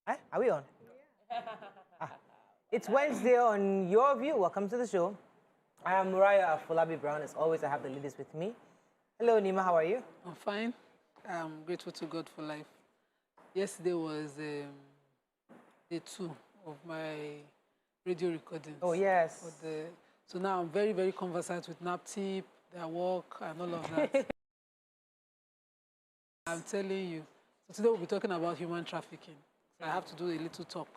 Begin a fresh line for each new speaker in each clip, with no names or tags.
Are we on? Ah. It's Wednesday on Your View. Welcome to the show. I am Mariah Afolabi Brown. As always, I have the ladies with me. Hello, Nima. How are you?
I'm fine. I'm grateful to God for life. Yesterday was day 2 of my radio recordings.
Oh, yes.
So now I'm very, very conversant with NAPTIP, their work, and all of that. I'm telling you. So today we'll be talking about human trafficking. So I have to do a little talk.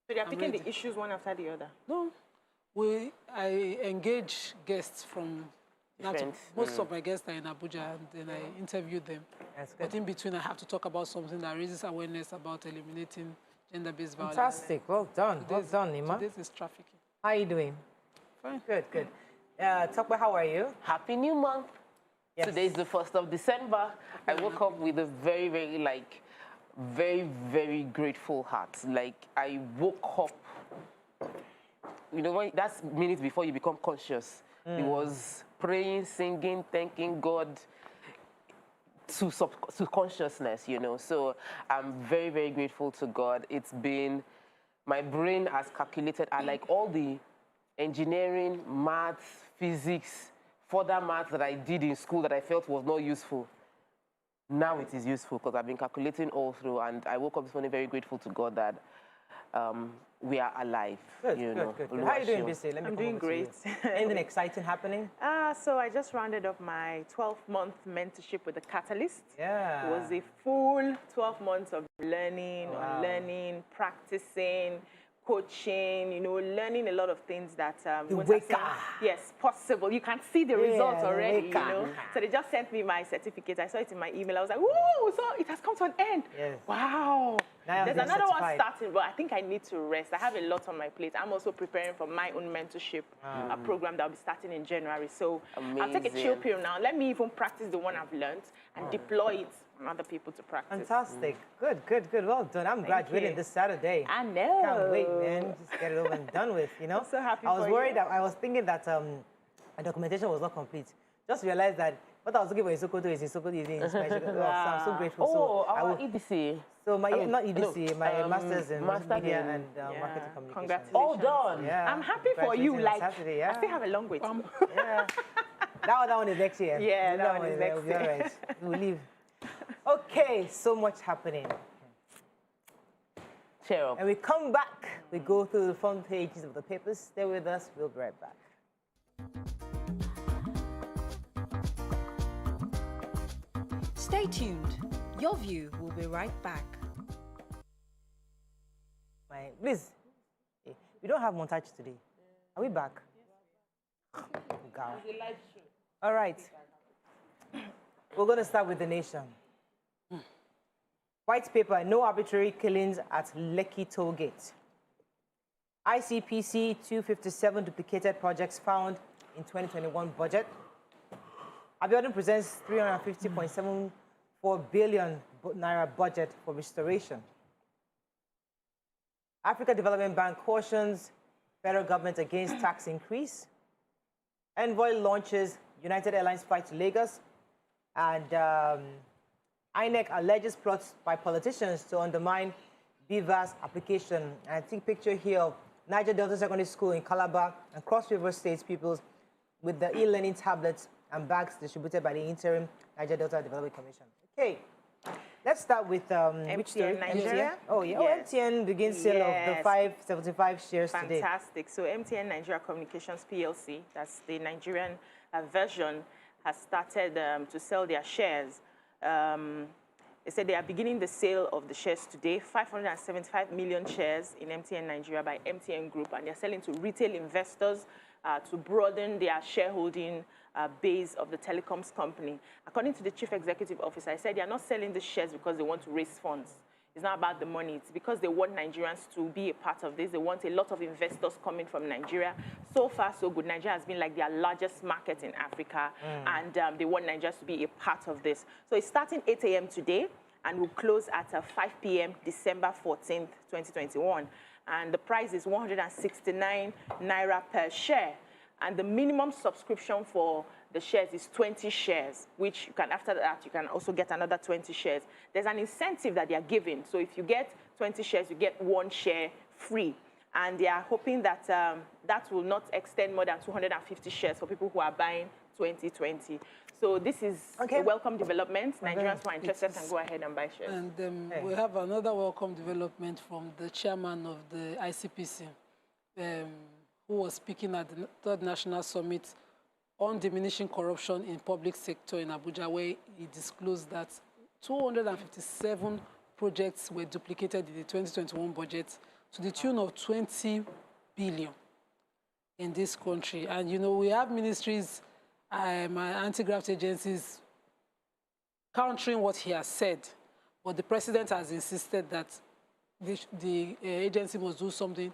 So they are picking the issues one after the other?
No. I engage guests from NAPTIP. Most of my guests are in Abuja, and then I interview them.
That's good.
But in between, I have to talk about something that raises awareness about eliminating gender-based violence.
Fantastic. Well done. Well done, Nima.
This is trafficking.
How are you doing?
Fine.
Good, good. Tokwe, how are you?
Happy New Month.
Yes.
Today is the 1st of December. I woke up with a very, very grateful heart. Like, I woke up, you know, that's minutes before you become conscious. It was praying, singing, thanking God to consciousness, you know. So I'm very, very grateful to God. It's been, my brain has calculated, I like all the engineering, maths, physics, further maths that I did in school that I felt was not useful. Now it is useful because I've been calculating all through, and I woke up this morning very grateful to God that we are alive.
Good,
you
good,
know.
good. How are you doing, Bisi?
I'm doing great.
Anything exciting happening?
So I just rounded up my 12-month mentorship with the Catalyst.
Yeah.
It was a full 12 months of learning, unlearning, practicing, coaching, you know, learning a lot of things that yes, possible. You can see the results already, you know. So they just sent me my certificate. I saw it in my email. I was like, whoa, so it has come to an end.
Yes.
Wow. There's another
certified.
one starting, but I think I need to rest. I have a lot on my plate. I'm also preparing for my own mentorship program that will be starting in January. So I'll take a chill pill now. Let me even practice the one I've learned and deploy it on other people to practice.
Fantastic. Good, good, good. Well done. I'm graduating this Saturday.
I know.
Can't wait, man. Just get it over and done with, you know?
I'm so happy
I was
for
worried
you.
that I was thinking that my documentation was not complete. Just realized that what I was looking for in Sokoto is in Sokoto is in Spanish. So I'm so grateful.
Oh,
so
our EDC.
So my, not EDC, my master's in media and marketing communication.
Congratulations.
All done.
Yeah.
I'm happy for you.
Graduating on
Like,
Saturday, yeah.
I still have a long way to go.
Yeah. That one is next year.
Yeah, that one is next
We'll be
year.
all right. We'll leave. Okay, so much happening.
Cheer up.
And we come back, we go through the front pages of the papers. Stay with us, we'll be right back.
Stay tuned. Your View will be right back.
Please, we don't have montage today. Are we back? All right. We're going to start with the nation. White paper, no arbitrary killings at Lekki toll gate. ICPC 257 duplicated projects found in 2021 budget. Abiodun presents 350.74 billion naira budget for restoration. Africa Development Bank cautions federal government against tax increase. Envoy launches United Airlines flight to Lagos. And INEC alleges plots by politicians to undermine BVAS application. And I think picture here of Niger Delta Secondary School in Calabar and Cross River State pupils with the e-learning tablets and bags distributed by the interim Niger Delta Development Commission. Okay, let's start with which story?
Nigeria?
Oh, yeah.
Yes.
Oh, MTN begins sale of the 575 shares today.
Fantastic. So MTN Nigeria Communications PLC, that's the Nigerian version, has started to sell their shares. They said they are beginning the sale of the shares today, 575 million shares in MTN Nigeria by MTN Group, and they're selling to retail investors to broaden their shareholding base of the telecoms company. According to the chief executive officer, I said they are not selling the shares because they want to raise funds. It's not about the money. It's because they want Nigerians to be a part of this. They want a lot of investors coming from Nigeria. So far, so good. Nigeria has been like their largest market in Africa, and they want Nigerians to be a part of this. So it's starting 8 a.m. today, and will close at 5 p.m. December 14th, 2021. And the price is 169 naira per share. And the minimum subscription for the shares is 20 shares, which you can, after that, you can also get another 20 shares. There's an incentive that they are giving. So if you get 20 shares, you get 1 share free. And they are hoping that that will not extend more than 250 shares for people who are buying 2020. So this is a welcome development. Nigerians who are interested can go ahead and buy shares.
And we have another welcome development from the chairman of the ICPC, who was speaking at the 3rd National Summit on diminishing corruption in public sector in Abuja, where he disclosed that 257 projects were duplicated in the 2021 budget to the tune of 20 billion in this country. And, you know, we have ministries, anti-graft agencies countering what he has said, but the president has insisted that the agency must do something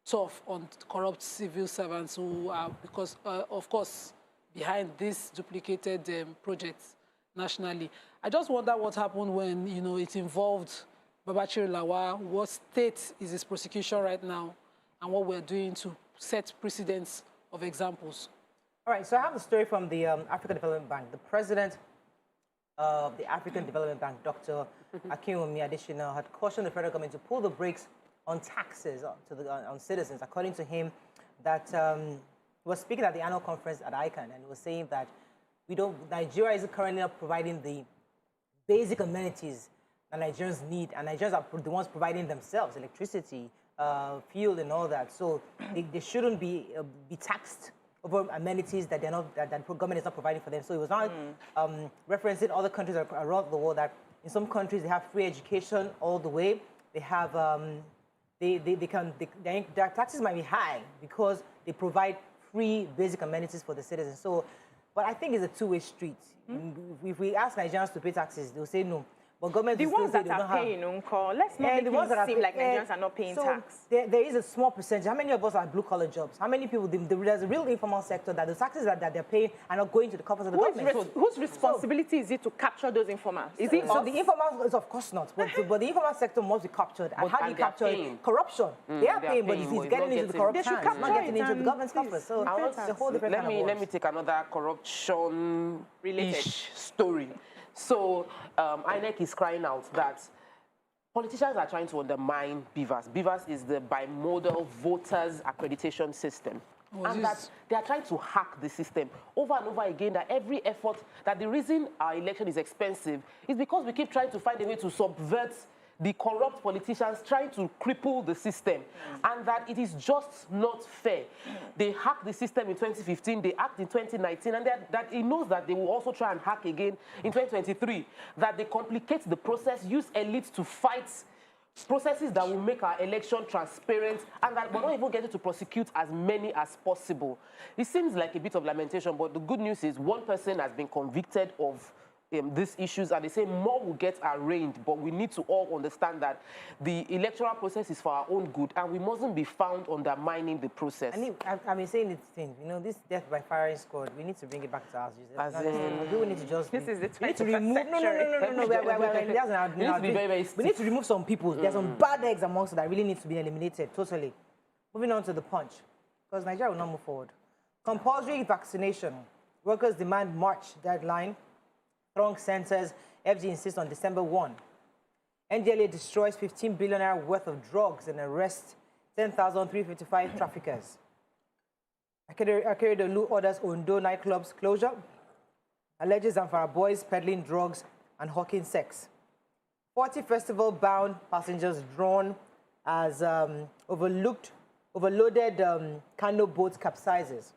tough on corrupt civil servants who are, because, of course, behind these duplicated projects nationally. I just wonder what happened when, you know, it involved Babachir Lawa. What state is his prosecution right now, and what we're doing to set precedents of examples.
All right, so I have a story from the African Development Bank. The president of the African Development Bank, Dr. Akinwumi Adesina, had cautioned the federal government to pull the brakes on taxes on citizens. According to him, that he was speaking at the annual conference at ICANN, and he was saying that Nigeria is currently not providing the basic amenities that Nigerians need, and Nigerians are the ones providing themselves, electricity, fuel, and all that. So they shouldn't be taxed over amenities that that the government is not providing for them. So he was not referencing other countries around the world that in some countries they have free education all the way. They have their taxes might be high because they provide free basic amenities for the citizens. So, but I think it's a two-way street. If we ask Nigerians to pay taxes, they'll say no. But government
the ones that are paying, let's not make it seem like Nigerians are not paying tax.
There is a small percentage. How many of us are blue-collar jobs? How many people, there's a real informal sector that the taxes that they're paying are not going to the coffers of the government.
Whose responsibility is it to capture those informals? Is it
so the informal is of course not, but the informal sector must be captured. And how do you capture it? Corruption. They are paying, but it's getting into the corrupt hands. It's not getting into the government's coffers. So it's a whole different kind of world.
Let me take another corruption-ish story. So INEC is crying out that politicians are trying to undermine BVAS. BVAS is the bimodal voters accreditation system. And that they are trying to hack the system over and over again, that every effort, that the reason our election is expensive is because we keep trying to find a way to subvert the corrupt politicians trying to cripple the system, and that it is just not fair. They hacked the system in 2015, they hacked in 2019, and that he knows that they will also try and hack again in 2023, that they complicate the process, use elites to fight processes that will make our election transparent, and that we're not even getting to prosecute as many as possible. It seems like a bit of lamentation, but the good news is one person has been convicted of these issues, and they say more will get arraigned, but we need to all understand that the electoral process is for our own good, and we mustn't be found undermining the process.
I've been saying this thing, you know, this death by firing squad, we need to bring it back to us. We need to just...
This is the 21st
century. We need to remove some people. There's some bad eggs amongst us that really needs to be eliminated, totally. Moving on to the punch, because Nigeria will not move forward. Compulsory vaccination. Workers demand March deadline. Strong centers. FG insists on December 1. NDLA destroys 15 billion naira worth of drugs and arrests 10,355 traffickers. Akeredolu orders Ondo nightclubs closure. Alleges Zamfara boys peddling drugs and hawking sex. 40 festival-bound passengers drawn as overloaded canoe boats capsizes.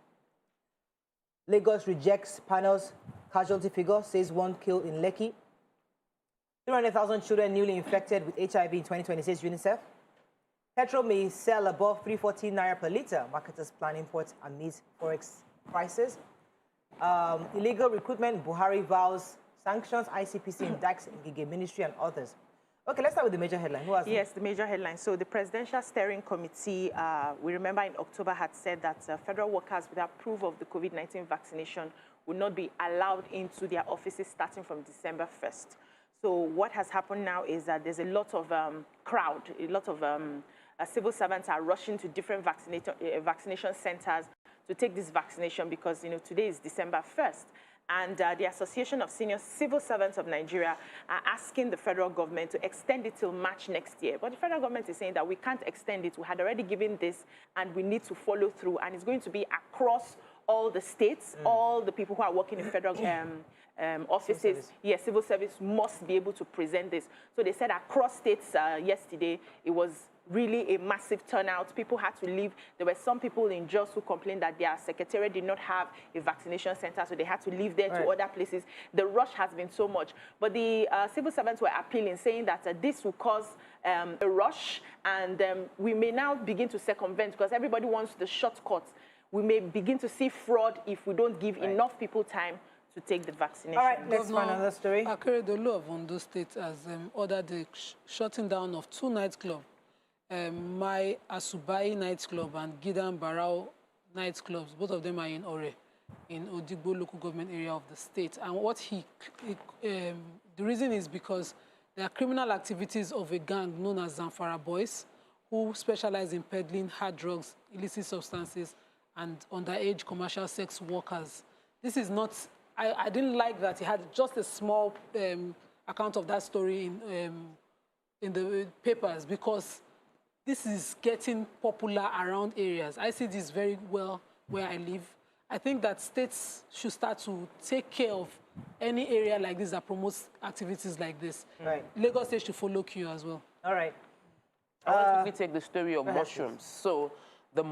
Lagos rejects panel's casualty figure, says 1 killed in Lekki. 300,000 children newly infected with HIV in 2020, says UNICEF. Petrol may sell above 314 naira per litre. Marketers plan imports amid forex prices. Illegal recruitment, Buhari vows sanctions, ICPC indicts Ngige Ministry and others. Okay, let's start with the major headline. Who has
Yes, the major headline. So the Presidential Steering Committee, we remember in October had said that federal workers without proof of the COVID-19 vaccination would not be allowed into their offices starting from December 1st. So what has happened now is that there's a lot of crowd, a lot of civil servants are rushing to different vaccination centers to take this vaccination because, you know, today is December 1st. and the Association of Senior Civil Servants of Nigeria are asking the federal government to extend it till March next year. But the federal government is saying that we can't extend it. We had already given this, and we need to follow through. And it's going to be across all the states, all the people who are working in federal offices. Yes, civil service must be able to present this. So they said across states yesterday, it was really a massive turnout. People had to leave. There were some people in Jos who complained that their secretariat did not have a vaccination center, so they had to leave there to other places. The rush has been so much. But the civil servants were appealing, saying that this will cause a rush, and we may now begin to circumvent, because everybody wants the shortcuts. We may begin to see fraud if we don't give enough people time to take the vaccination.
All right, let's find another story.
Akeredolu of Ondo State has ordered the shutting down of 2 nightclubs. My Asubai nightclub and Gidan Barao nightclubs, both of them are in Ore, in Odigbo local government area of the state. And what the reason is because there are criminal activities of a gang known as Zamfara Boys, who specialize in peddling hard drugs, illicit substances, and underage commercial sex workers. This is not, I didn't like that he had just a small account of that story in the papers, because this is getting popular around areas. I see this very well where I live. I think that states should start to take care of any area like this that promotes activities like this.
Right.
Lagos State should follow queue as well.
All right.
I want to quickly take the story of mushrooms. So the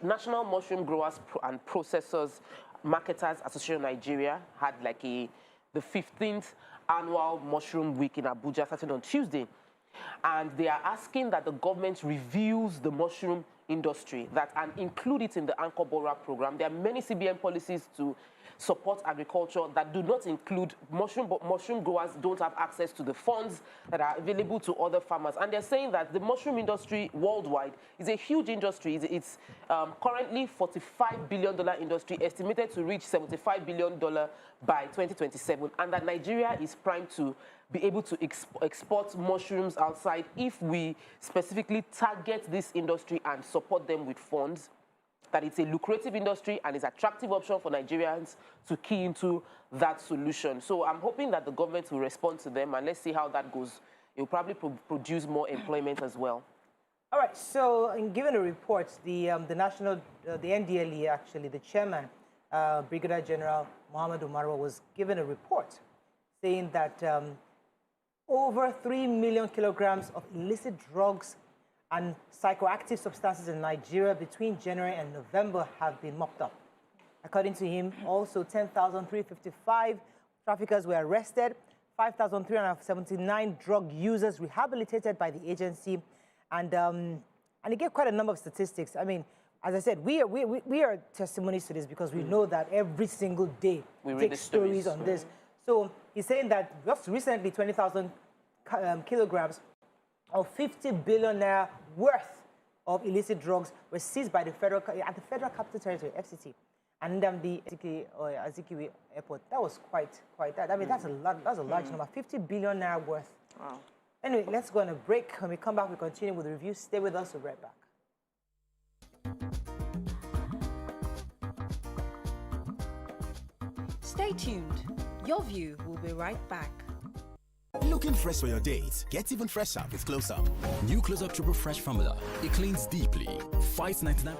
National Mushroom Growers and Processors Marketers Association of Nigeria had like the 15th annual Mushroom Week in Abuja starting on Tuesday. And they are asking that the government reviews the mushroom industry and include it in the Anchor Borrower program. There are many CBN policies to support agriculture that do not include mushroom, but mushroom growers don't have access to the funds that are available to other farmers. And they're saying that the mushroom industry worldwide is a huge industry. It's currently $45 billion industry, estimated to reach $75 billion by 2027, and that Nigeria is primed to be able to export mushrooms outside if we specifically target this industry and support them with funds. That it's a lucrative industry and is an attractive option for Nigerians to key into that solution. So I'm hoping that the government will respond to them, and let's see how that goes. It will probably produce more employment as well.
All right, so in giving a report, the NDLE, actually, the chairman, Brigadier General Muhammad Umarwa, was given a report saying that over 3 million kilograms of illicit drugs and psychoactive substances in Nigeria between January and November have been mopped up. According to him, also 10,355 traffickers were arrested, 5,379 drug users rehabilitated by the agency, and he gave quite a number of statistics. I mean, as I said, we are testimonies to this because we know that every single day we take stories on this. So he's saying that just recently 20,000 kilograms of 50 billion naira worth of illicit drugs were seized by the Federal Capital Territory, FCT, and then the Azikiwe Airport. That was quite that. I mean, that's a large number, 50 billion naira worth. Wow. Anyway, let's go on a break. When we come back, we continue with the review. Stay with us. We'll be right back.
Stay tuned. Your view will be right back.
Looking fresh for your dates? Get even fresher with Close Up. New Close Up Triple Fresh Formula. It cleans deeply. Fights 99.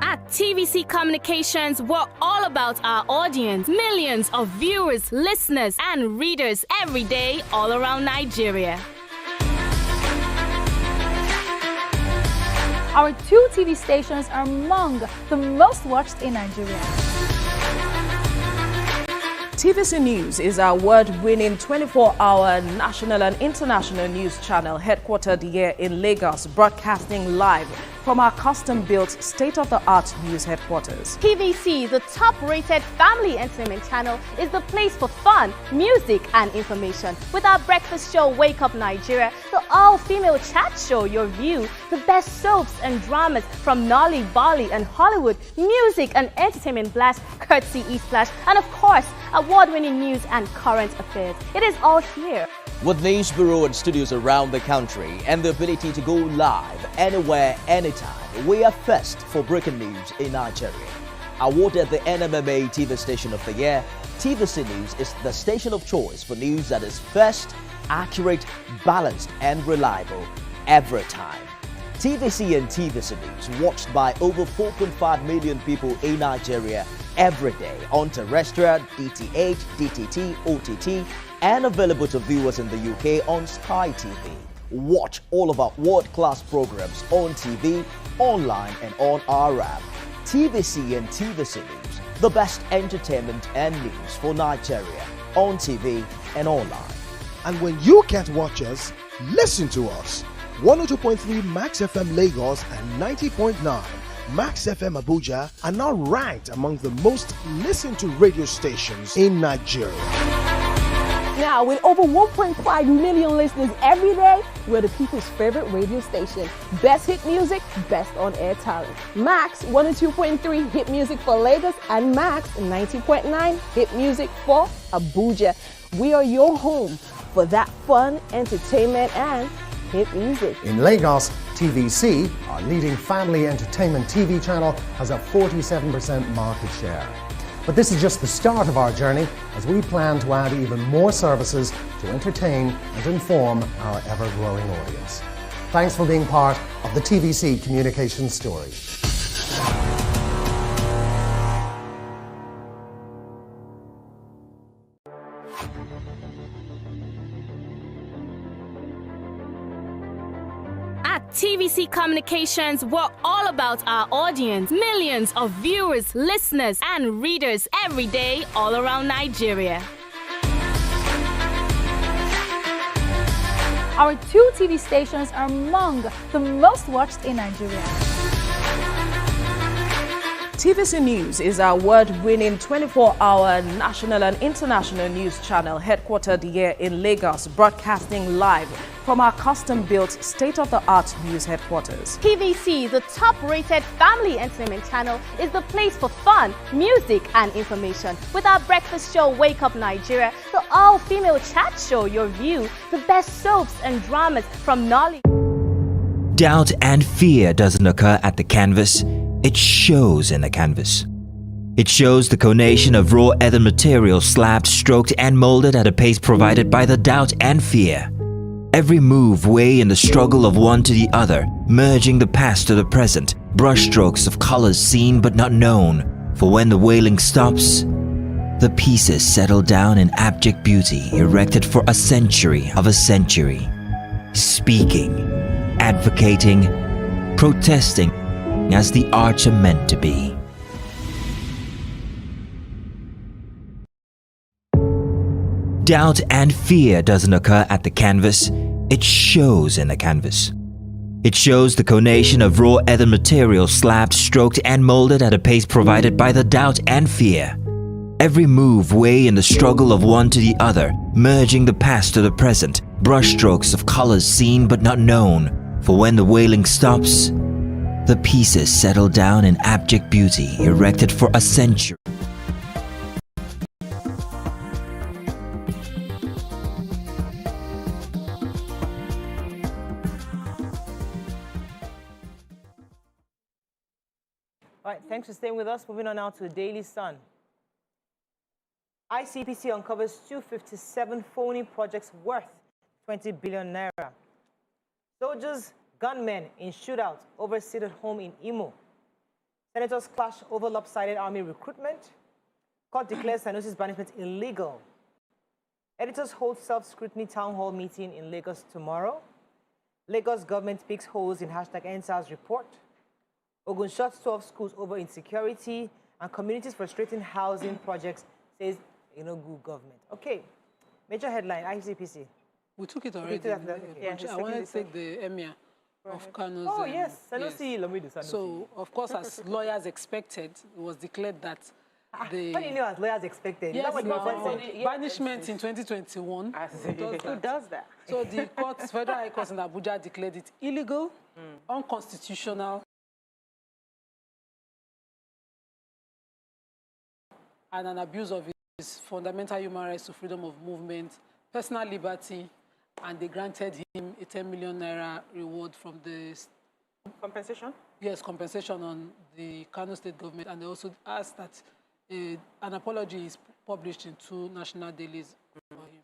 At TVC Communications, we're all about our audience. Millions of viewers, listeners, and readers every day all around Nigeria.
Our 2 TV stations are among the most watched in Nigeria.
TVC News is our award-winning 24-hour national and international news channel headquartered here in Lagos, broadcasting live from our custom-built state-of-the-art news headquarters.
TVC, the top-rated family entertainment channel, is the place for fun, music, and information. With our breakfast show, Wake Up Nigeria, the all-female chat show, Your View, the best soaps and dramas from Nolly, Bolly, and Hollywood, music and entertainment blast, courtesy E-Splash, and of course, award-winning news and current affairs. It is all here.
With news bureau and studios around the country and the ability to go live anywhere, anytime. We are first for breaking news in Nigeria. Awarded the NMMA TV Station of the Year, TVC News is the station of choice for news that is first, accurate, balanced, and reliable every time. TVC and TVC News watched by over 4.5 million people in Nigeria every day on terrestrial, DTH, DTT, OTT, and available to viewers in the UK on Sky TV. Watch all of our world-class programs on TV, online, and on our app. TVC and TVC News, the best entertainment and news for Nigeria on TV and online.
And when you can't watch us, listen to us. 102.3 Max FM Lagos and 90.9 Max FM Abuja are now ranked among the most listened to radio stations in Nigeria.
Now, with over 1.5 million listeners every day, we're the people's favorite radio station. Best hit music, best on-air talent. Max 102.3 hit music for Lagos and Max 90.9 hit music for Abuja. We are your home for that fun, entertainment, and hit music.
In Lagos, TVC, our leading family entertainment TV channel, has a 47% market share. But this is just the start of our journey, as we plan to add even more services to entertain and inform our ever-growing audience. Thanks for being part of the TVC communications story.
At TVC Communications, we're all about our audience. Millions of viewers, listeners, and readers every day all around Nigeria.
Our 2 TV stations are among the most watched in Nigeria.
TVC News is our award-winning 24-hour national and international news channel headquartered here in Lagos, broadcasting live from our custom-built state-of-the-art news headquarters.
TVC, the top-rated family entertainment channel, is the place for fun, music, and information. With our breakfast show, Wake Up Nigeria, the all-female chat show, Your View, the best soaps and dramas from Nollywood.
Doubt and fear doesn't occur at the canvas. It shows in the canvas. It shows the conation of raw earthen material slabbed, stroked, and molded at a pace provided by the doubt and fear. Every move weigh in the struggle of one to the other, merging the past to the present, brushstrokes of colors seen but not known. For when the wailing stops, the pieces settle down in abject beauty, erected for a century of a century. Speaking, advocating, protesting, as the arts are meant to be. Doubt and fear doesn't occur at the canvas. It shows in the canvas. It shows the conation of raw earthen material slabbed, stroked, and molded at a pace provided by the doubt and fear. Every move weigh in the struggle of one to the other, merging the past to the present, brushstrokes of colors seen but not known. For when the wailing stops, the pieces settle down in abject beauty, erected for a century.
All right, thanks for staying with us. Moving on now to the Daily Sun. ICPC uncovers 257 phony projects worth 20 billion naira. Soldiers, gunmen in shootout over sit-at home in Imo. Senators clash over lopsided army recruitment. Court declares Sanusi's banishment illegal. Editors hold self-scrutiny town hall meeting in Lagos tomorrow. Lagos government picks holes in #NSAS report. Ogun shuts 12 schools over insecurity, and communities frustrating housing projects, says Enugu government. Okay, major headline, ICPC.
We took it already.
Yeah,
I wanted to take the emir of Kano's.
Oh, yes, Sanusi Lamido Sanusi.
So, of course, as lawyers expected, it was declared that the...
What do you know as lawyers expected?
Yes, banishment in 2021.
Who does that?
So the courts, Federal High Court in Abuja declared it illegal, unconstitutional, and an abuse of his fundamental human rights to freedom of movement, personal liberty, and they granted him a 10 million naira reward from the
Compensation?
Yes, compensation on the Kano State government, and they also asked that an apology is published in 2 national dailies for him.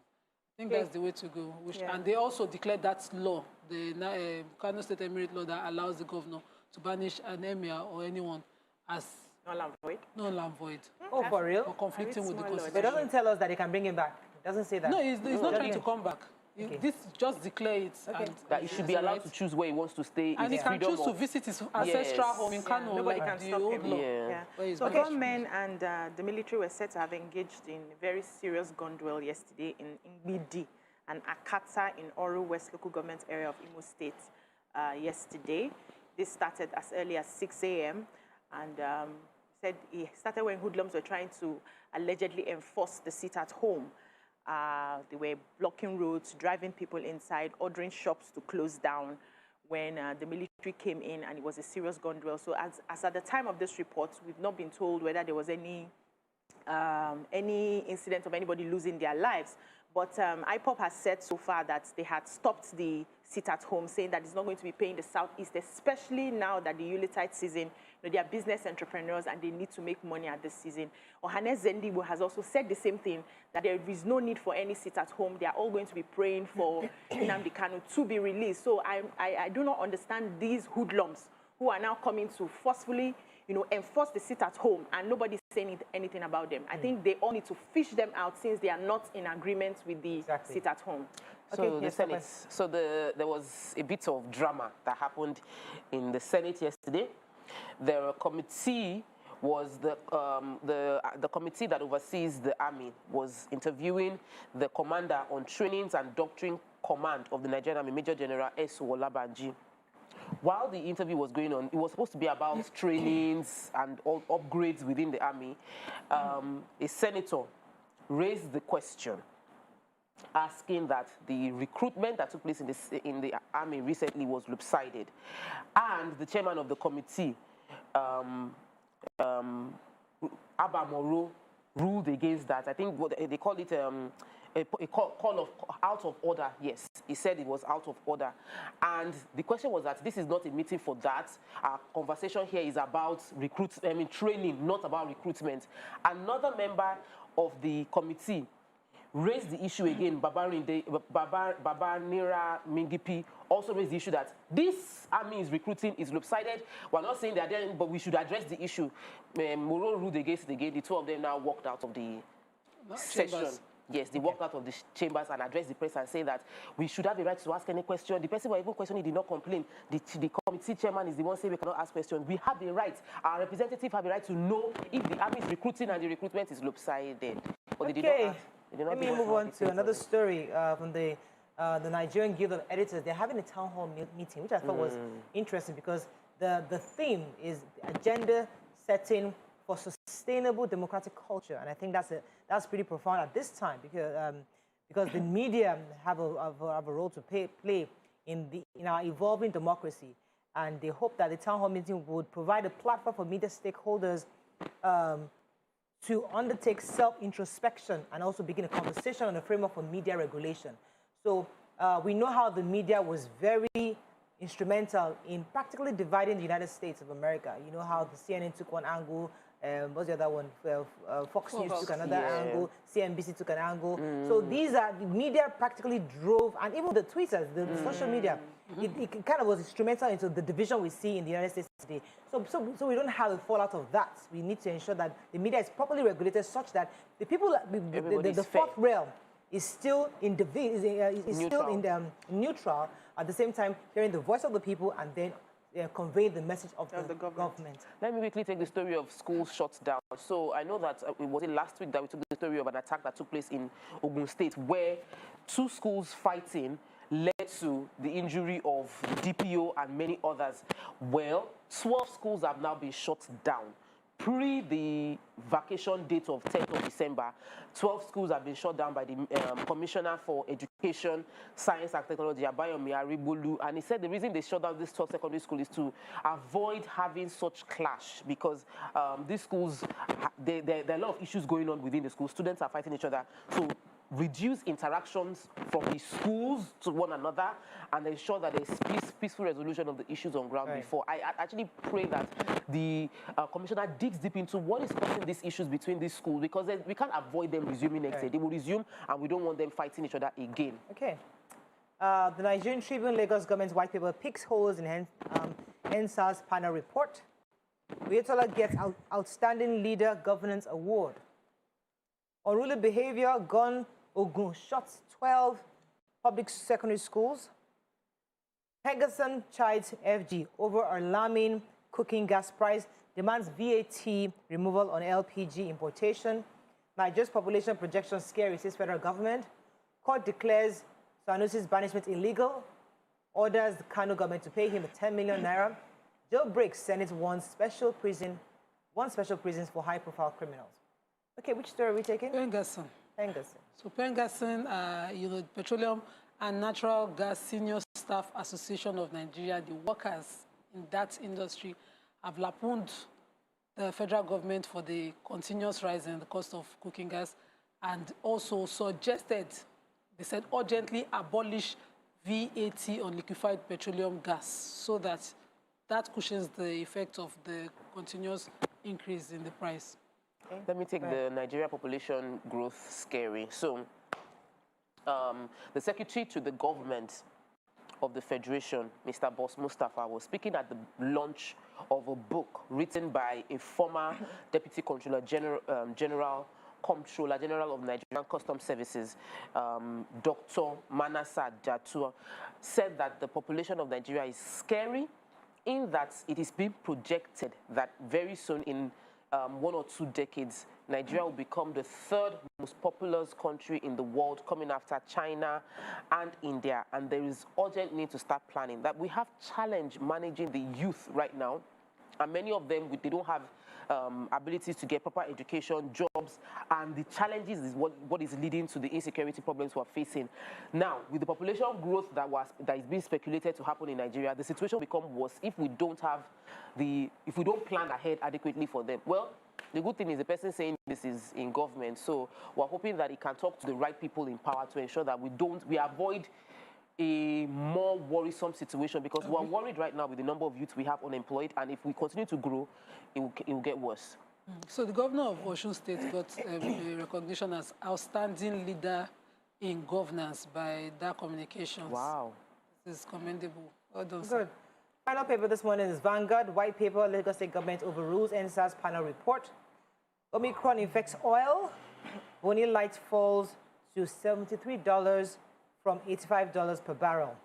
I think that's the way to go. And they also declared that law, the Kano State Emirate law that allows the governor to banish an emir or anyone as
null and void.
Null and void.
Oh, for real?
Or conflicting with the constitution.
But it doesn't tell us that they can bring him back. It doesn't say that.
No, he's not trying to come back.
Okay.
This just declare it.
Okay.
That he should be allowed to choose where he wants to stay.
And he can choose to visit his ancestral home in Kano.
Nobody
like
can
the
stop
old
him.
law.
So gunmen and the military were said to have engaged in a very serious gun duel yesterday in Ngbidi and Akata in Oru West local government area of Imo State yesterday. This started as early as 6 a.m. and said it started when hoodlums were trying to allegedly enforce the sit at home. They were blocking roads, driving people inside, ordering shops to close down when the military came in, and it was a serious gun duel. So as at the time of this report, we've not been told whether there was any incident of anybody losing their lives. But IPOP has said so far that they had stopped the sit-at-home, saying that it's not going to be paying the Southeast, especially now that the Yuletide season, they are business entrepreneurs and they need to make money at this season. Ohane Zendibo has also said the same thing, that there is no need for any sit-at-home. They are all going to be praying for Nnamdi Kanu to be released. So I do not understand these hoodlums who are now coming to forcefully enforce the sit-at-home, and nobody's saying anything about them. I think they all need to fish them out since they are not in agreement with the sit-at-home.
So
Okay,
the Senate. So there was a bit of drama that happened in the Senate yesterday. The committee was the committee that oversees the army was interviewing the commander on trainings and doctrine command of the Nigerian Army, Major General S. Olabanji. While the interview was going on, it was supposed to be about trainings and all upgrades within the army. A senator raised the question, asking that the recruitment that took place in the army recently was lopsided, and the chairman of the committee, Abba Moro, ruled against that. I think what they call it. A call of out of order, yes. He said it was out of order. And the question was that this is not a meeting for that. Our conversation here is about training, not about recruitment. Another member of the committee raised the issue again. Babanira Mingipi also raised the issue that this army is recruiting is lopsided. We're not saying they're there, but we should address the issue. Moro ruled against it again. The two of them now walked out of the session. Yes, they walked out of the chambers and addressed the press and say that we should have a right to ask any question. The person who even questioned, he did not complain. The committee chairman is the one saying we cannot ask questions. We have the right, our representative have the right to know if the army is recruiting and the recruitment is lopsided. But they did not ask.
Let me move on to another story from the Nigerian Guild of Editors. They're having a town hall meeting, which I thought was interesting because the theme is agenda setting for sustainable democratic culture, and I think that's pretty profound at this time because the media have a role to play in our evolving democracy, and they hope that the town hall meeting would provide a platform for media stakeholders to undertake self-introspection and also begin a conversation on the framework for media regulation. So we know how the media was very instrumental in practically dividing the United States of America. You know how the CNN took one angle, what's the other one? Fox News took another angle, CNBC took an angle. So these are, the media practically drove, and even the Twitter, the social media, it kind of was instrumental into the division we see in the United States today. So we don't have a fallout of that. We need to ensure that the media is properly regulated such that the people, the fourth realm is still neutral, at the same time hearing the voice of the people and then convey the message of the government.
Let me quickly take the story of schools shut down. So I know that it was last week that we took the story of an attack that took place in Ogun State where 2 schools fighting led to the injury of the DPO and many others. Well, 12 schools have now been shut down. Pre the vacation date of 10th of December, 12 schools have been shut down by the Commissioner for Education, Science and Technology, Abayomi Aribolu, and he said the reason they shut down these 12 secondary schools is to avoid having such clash because these schools, there are a lot of issues going on within the school. Students are fighting each other. So reduce interactions from the schools to one another and ensure that there's peaceful resolution of the issues on ground before. I actually pray that the commissioner digs deep into what is causing these issues between these schools, because we can't avoid them resuming next year. They will resume, and we don't want them fighting each other again.
Okay. The Nigerian Tribune, Lagos government's white paper picks holes in NSAS panel report. Oyetola gets Outstanding Leader Governance Award. Unruly behavior, gun, Ogun shuts 12 public secondary schools. Pegason chides FG over alarming cooking gas price, demands VAT removal on LPG importation. Nigeria's population projection scary, says federal government. Court declares Sanusi's banishment illegal. Orders the Kano government to pay him 10 million naira. Jailbreak Senate wants special prisons for high-profile criminals. Okay, which story are we taking?
Pengason. So Pengason, Petroleum and Natural Gas Senior Staff Association of Nigeria, the workers in that industry, have lampooned the federal government for the continuous rise in the cost of cooking gas, and also suggested, they said, urgently abolish VAT on liquefied petroleum gas so that cushions the effect of the continuous increase in the price.
Okay. Let me take the Nigeria population growth scary. So, the secretary to the government of the Federation, Mr. Boss Mustafa, was speaking at the launch of a book written by a former Deputy Controller General of Nigerian Customs Services, Dr. Manasa Jatua, said that the population of Nigeria is scary, in that it is being projected that very soon, in 1 or 2 decades, Nigeria will become the 3rd most populous country in the world, coming after China and India. And there is urgent need to start planning. That we have challenge managing the youth right now, and many of them, they don't have abilities to get proper education, jobs, and the challenges is what is leading to the insecurity problems we're facing. Now, with the population growth that is being speculated to happen in Nigeria, the situation will become worse if we don't plan ahead adequately for them. Well, the good thing is the person saying this is in government, so we're hoping that he can talk to the right people in power to ensure that we avoid a more worrisome situation, because we're worried right now with the number of youth we have unemployed, and if we continue to grow, it will get worse.
So the governor of Osun State got a recognition as Outstanding Leader in Governance by DA Communications.
Wow.
This is commendable. Well done,
Good.
sir.
Final paper this morning is Vanguard. White paper, Lagos State government overrules NSAS panel report. Omicron infects oil. Bonny Light falls to $73 from $85 per barrel.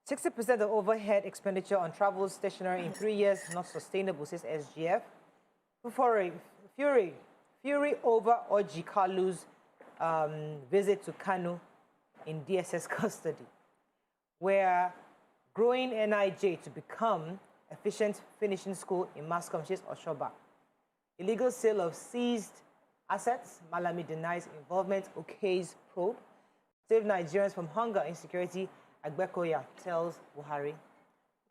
60% of overhead expenditure on travel stationery in 3 years, not sustainable, says SGF. Fury over Orji Kalu's visit to Kano in DSS custody, where growing NIJ to become efficient finishing school in mass communities Oshoba. Illegal sale of seized assets. Malami denies involvement. Okay's probe. Save Nigerians from hunger, insecurity. Agbekoya tells Buhari.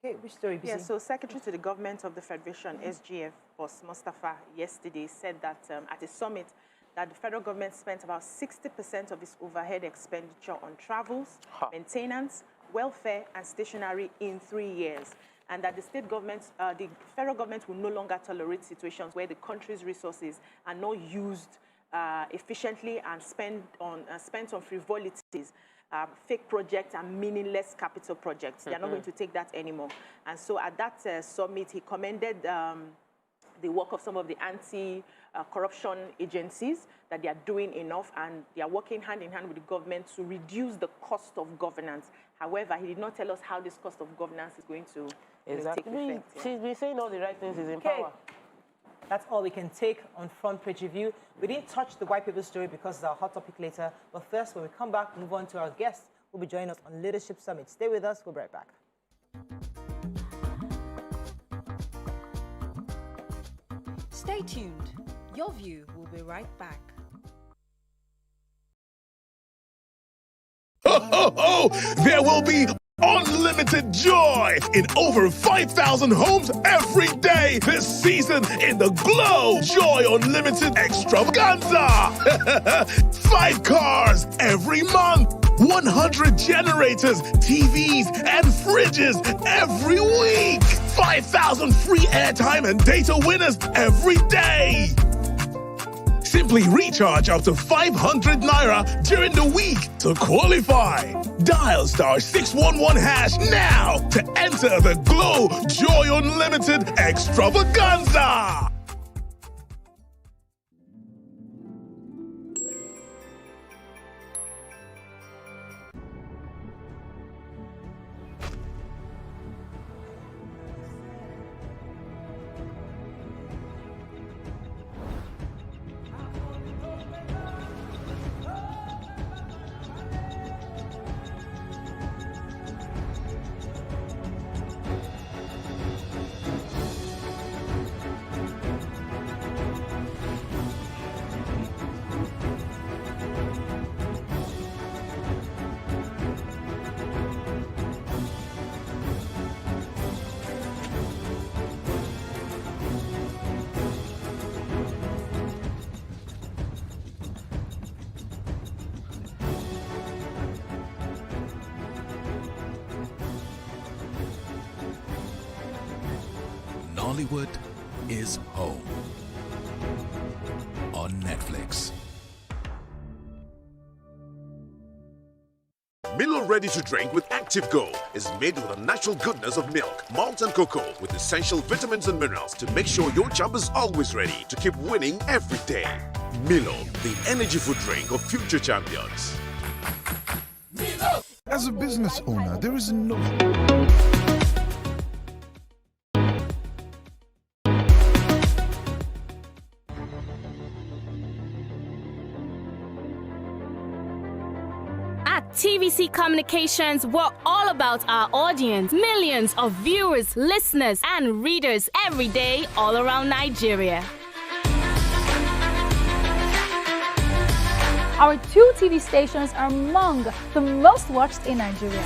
Okay, which story?
Yeah, so Secretary to the Government of the Federation, SGF, Boss Mustafa, yesterday said that at a summit that the federal government spent about 60% of its overhead expenditure on travels, maintenance, welfare, and stationery in 3 years, and that the state government, the federal government will no longer tolerate situations where the country's resources are not used efficiently and spent on frivolities, fake projects and meaningless capital projects. They are not going to take that anymore. And so at that summit, he commended the work of some of the anti-corruption agencies, that they are doing enough and they are working hand in hand with the government to reduce the cost of governance. However, he did not tell us how this cost of governance is going to take effect.
She's been saying all the right things, is in power.
That's all we can take on Front Page Review. We didn't touch the white paper story because it's our hot topic later. But first, when we come back, move on to our guests who will be joining us on Leadership Summit. Stay with us. We'll be right back.
Stay tuned. Your View will be right back.
There will be
unlimited joy in over 5,000 homes every day this season in the Glow Joy Unlimited Extravaganza. 5 cars every month, 100 generators, TVs, and fridges every week. 5,000 free airtime and data winners every day. Simply recharge up to 500 naira during the week to qualify. Dial *611# now to enter the Glow Joy Unlimited Extravaganza.
Nollywood is home on Netflix.
Milo Ready to Drink with Active Go is made with the natural goodness of milk, malt and cocoa with essential vitamins and minerals to make sure your jump is always ready to keep winning every day. Milo, the energy food drink of future champions.
As a business owner, there is no...
At TVC Communications, we're all about our audience. Millions of viewers, listeners, and readers every day all around Nigeria.
Our 2 TV stations are among the most watched in Nigeria.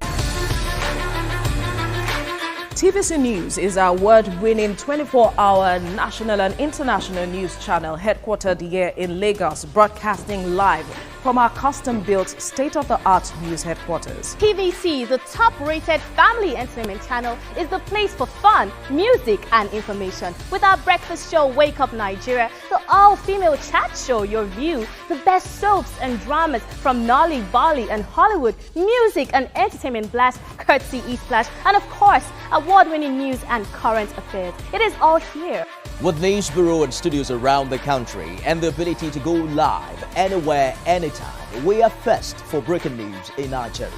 TVC News is our award-winning 24-hour national and international news channel headquartered here in Lagos, broadcasting live from our custom-built state-of-the-art news headquarters.
TVC, the top-rated family entertainment channel, is the place for fun, music, and information. With our breakfast show, Wake Up Nigeria, the all-female chat show, Your View, the best soaps and dramas from Nolly, Bolly, and Hollywood, music and entertainment blast, courtesy E-Splash, and of course, award-winning news and current affairs. It is all here.
With news bureau and studios around the country and the ability to go live anywhere, anytime, we are first for breaking news in Nigeria.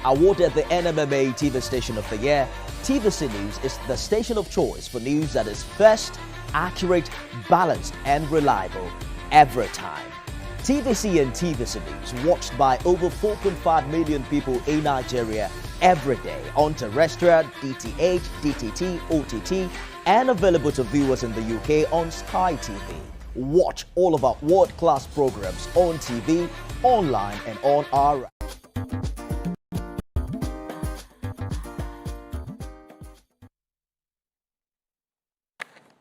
Awarded the NMMA TV Station of the Year, TVC News is the station of choice for news that is first, accurate, balanced, and reliable every time. TVC and TVC News watched by over 4.5 million people in Nigeria every day on terrestrial, DTH, DTT, OTT, and available to viewers in the UK on Sky TV. Watch all of our world-class programs on TV, online, and on our...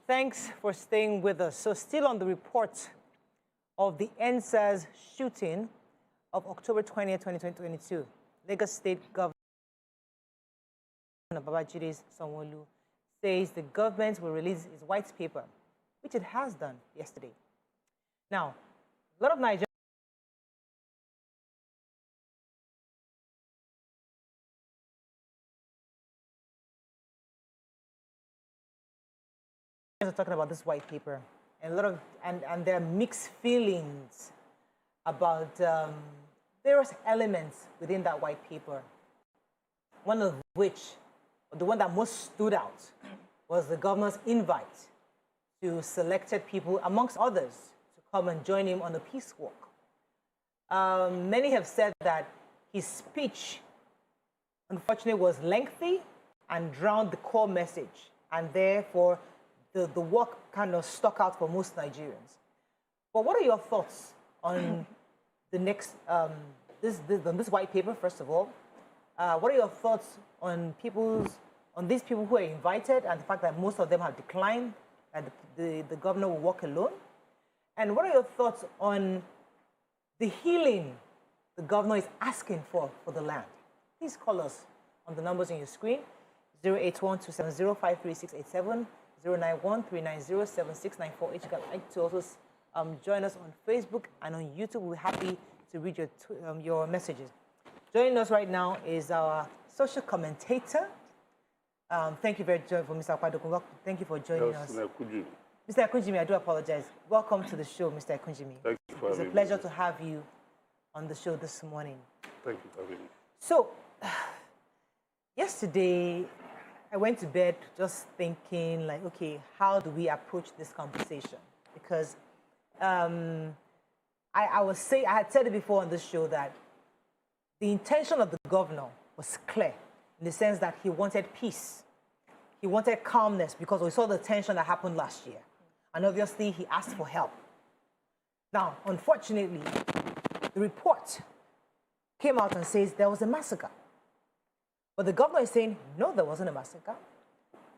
Thanks for staying with us. So still on the report of the NSAS shooting of October 20th, 2022, Lagos State Governor Babajide Sanwo-Olu says the government will release its white paper, which it has done yesterday. Now, a lot of Nigerians are talking about this white paper, and and there are mixed feelings about various elements within that white paper. One of which, the one that most stood out, was the governor's invite to selected people, amongst others, to come and join him on a peace walk. Many have said that his speech, unfortunately, was lengthy and drowned the core message, and therefore the work kind of stuck out for most Nigerians. But what are your thoughts on the next this white paper? First of all, what are your thoughts on these people who are invited and the fact that most of them have declined and the governor will walk alone? And what are your thoughts on the healing the governor is asking for the land? Please call us on the numbers on your screen, 081-270-53687, 091-390-7694. If you would like to also join us on Facebook and on YouTube, we're happy to read your messages. Joining us right now is our social commentator. Thank you very much for Mr. Akwadokun. Thank you for joining us. Mr. Akunjimi, I do apologize. Welcome to the show, Mr. Akunjimi.
Thank you for having me.
It's a pleasure to have you on the show this morning.
Thank you for having me.
So, yesterday, I went to bed just thinking, like, okay, how do we approach this conversation? Because I had said it before on this show that the intention of the governor was clear in the sense that he wanted peace. He wanted calmness because we saw the tension that happened last year. And obviously, he asked for help. Now, unfortunately, the report came out and says there was a massacre. But the governor is saying, no, there wasn't a massacre.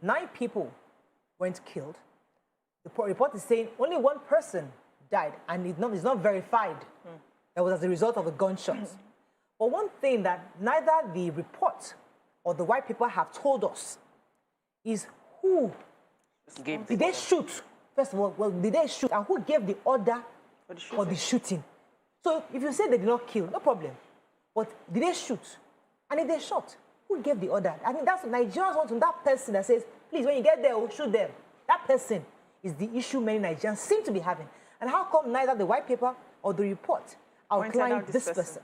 9 people weren't killed. The report is saying only 1 person died, and it's not verified. That was as a result of the gunshots. But one thing that neither the report or the white people have told us is who did they shoot? First of all, did they shoot, and who gave the order for the shooting? So if you say they did not kill, no problem. But did they shoot? And if they shot, who gave the order? I mean, that's Nigerians want to that person that says, please, when you get there, we'll shoot them. That person is the issue many Nigerians seem to be having. And how come neither the white paper or the report outlined this person?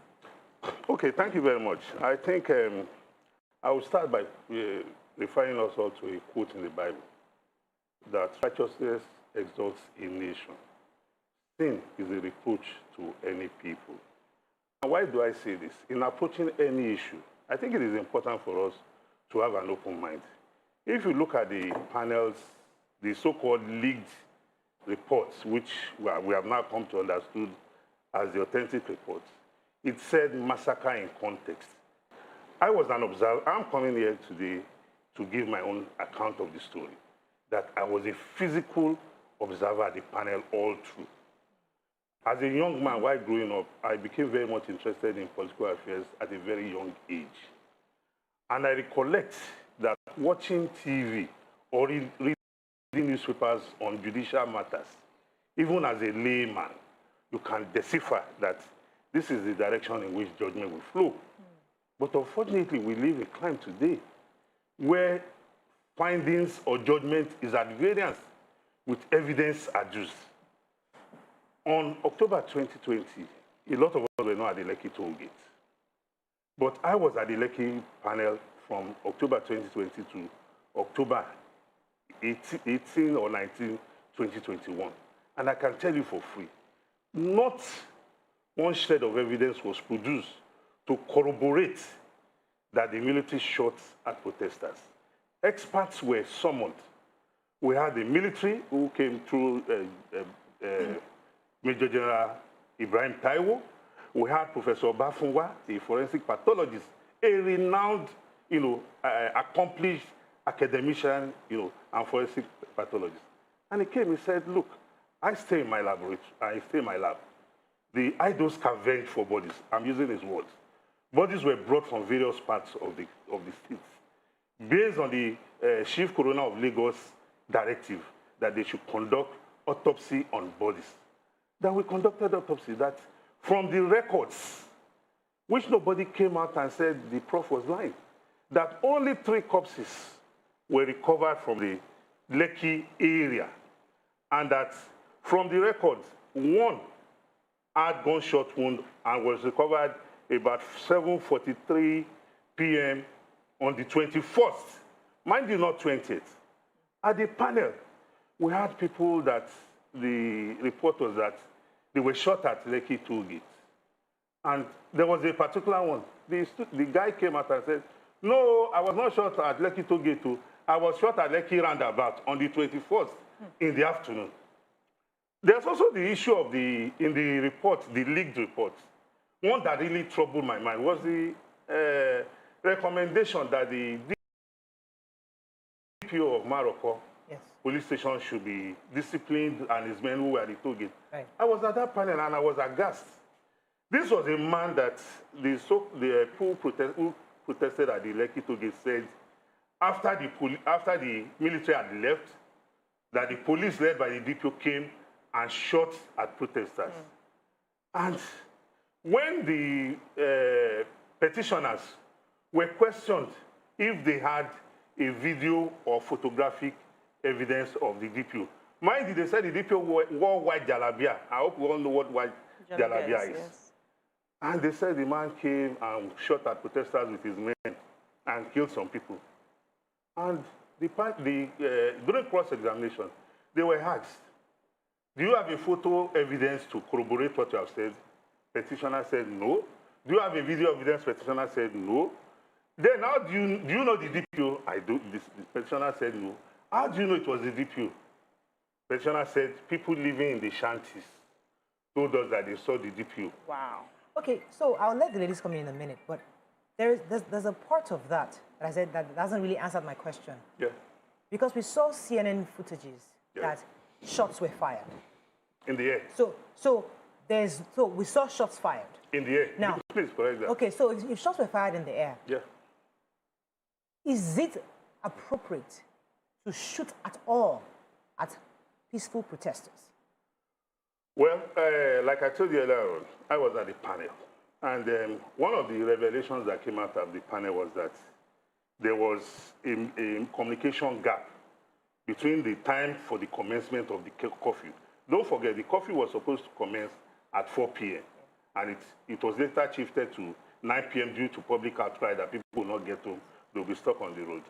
Okay, thank you very much. I think I will start by referring us all to a quote in the Bible, that righteousness exalts a nation. Sin is a reproach to any people. And why do I say this? In approaching any issue, I think it is important for us to have an open mind. If you look at the panels, the so-called leaked reports, which we have now come to understand as the authentic reports, it said massacre in context. I was an observer. I'm coming here today to give my own account of the story, that I was a physical observer at the panel all through. As a young man, while growing up, I became very much interested in political affairs at a very young age. And I recollect that watching TV or reading newspapers on judicial matters, even as a layman, you can decipher that this is the direction in which judgment will flow. But unfortunately, we live in a time today where findings or judgment is at variance with evidence adduced. On October 2020, a lot of us were not at the Lekki toll gate. But I was at the Lekki panel from October 2020 to October 18 or 19, 2021. And I can tell you for free, not one shred of evidence was produced to corroborate that the military shot at protesters. Experts were summoned. We had the military who came through Major General Ibrahim Taiwo. We had Professor Bafunwa, a forensic pathologist, a renowned, accomplished academician, and forensic pathologist. And he came and said, look, I stay in my laboratory, I stay in my lab. The idols scavenged for bodies. I'm using his words. Bodies were brought from various parts of the states. Based on the Chief Coroner of Lagos directive that they should conduct autopsy on bodies. That we conducted autopsy, that from the records, which nobody came out and said the prof was lying, that only 3 corpses were recovered from the Lekki area, and that from the records, 1 had gunshot wound and was recovered about 7:43 p.m. on the 21st. Mind you, not 20th. At the panel, we had people that the report was that they were shot at Lekki toll gate. And there was a particular one. The guy came out and said, no, I was not shot at Lekki toll gate too. I was shot at Lekki roundabout on the 21st in the afternoon. There's also the issue of in the report, the leaked report. One that really troubled my mind was the recommendation that the DPO of Morocco
Yes.
police station should be disciplined and his men who were at the toll gate.
Right.
I was at that panel and I was aghast. This was a man that the who protested at the Lekki toll gate said after the military had left, that the police led by the DPO came and shot at protesters. And when the petitioners were questioned if they had a video or photographic evidence of the DPO, mind you, they said the DPO wore white jalabia. I hope we all know what white jalabia is.
Yes.
And they said the man came and shot at protesters with his men and killed some people. And during cross-examination, they were asked, do you have a photo evidence to corroborate what you have said? Petitioner said no. Do you have a video evidence? Petitioner said no. Then how do you know the DPO? I do. The petitioner said no. How do you know it was the DPO? Petitioner said people living in the shanties told us that they saw the DPO.
Wow.
Okay, so I'll let the ladies come in a minute, but there's a part of that I said that doesn't really answer my question.
Yeah.
Because we saw CNN footages that shots were fired.
In the air.
So we saw shots fired.
In the air.
Now,
please correct that.
Okay, so if shots were fired in the air,
yeah,
is it appropriate to shoot at all at peaceful protesters?
Well, like I told you earlier on, I was at the panel. And one of the revelations that came out of the panel was that there was a communication gap between the time for the commencement of the curfew. Don't forget, the curfew was supposed to commence at 4 p.m. And it was later shifted to 9 p.m. due to public outcry that people will not get home. They'll be stuck on the road.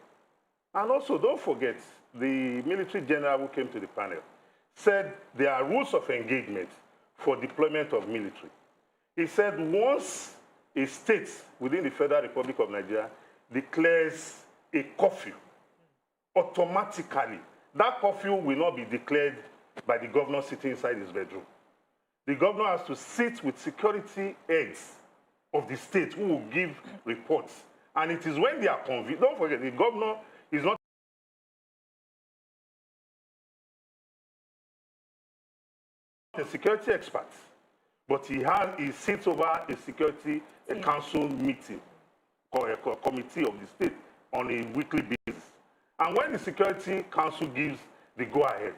And also, don't forget, the military general who came to the panel said there are rules of engagement for deployment of military. He said once a state within the Federal Republic of Nigeria declares a curfew, automatically, that curfew will not be declared by the governor sitting inside his bedroom. The governor has to sit with security heads of the state who will give reports. And it is when they are convinced, don't forget, the governor is not a security expert, but he sits over a security council meeting or a committee of the state on a weekly basis. And when the security council gives the go-ahead,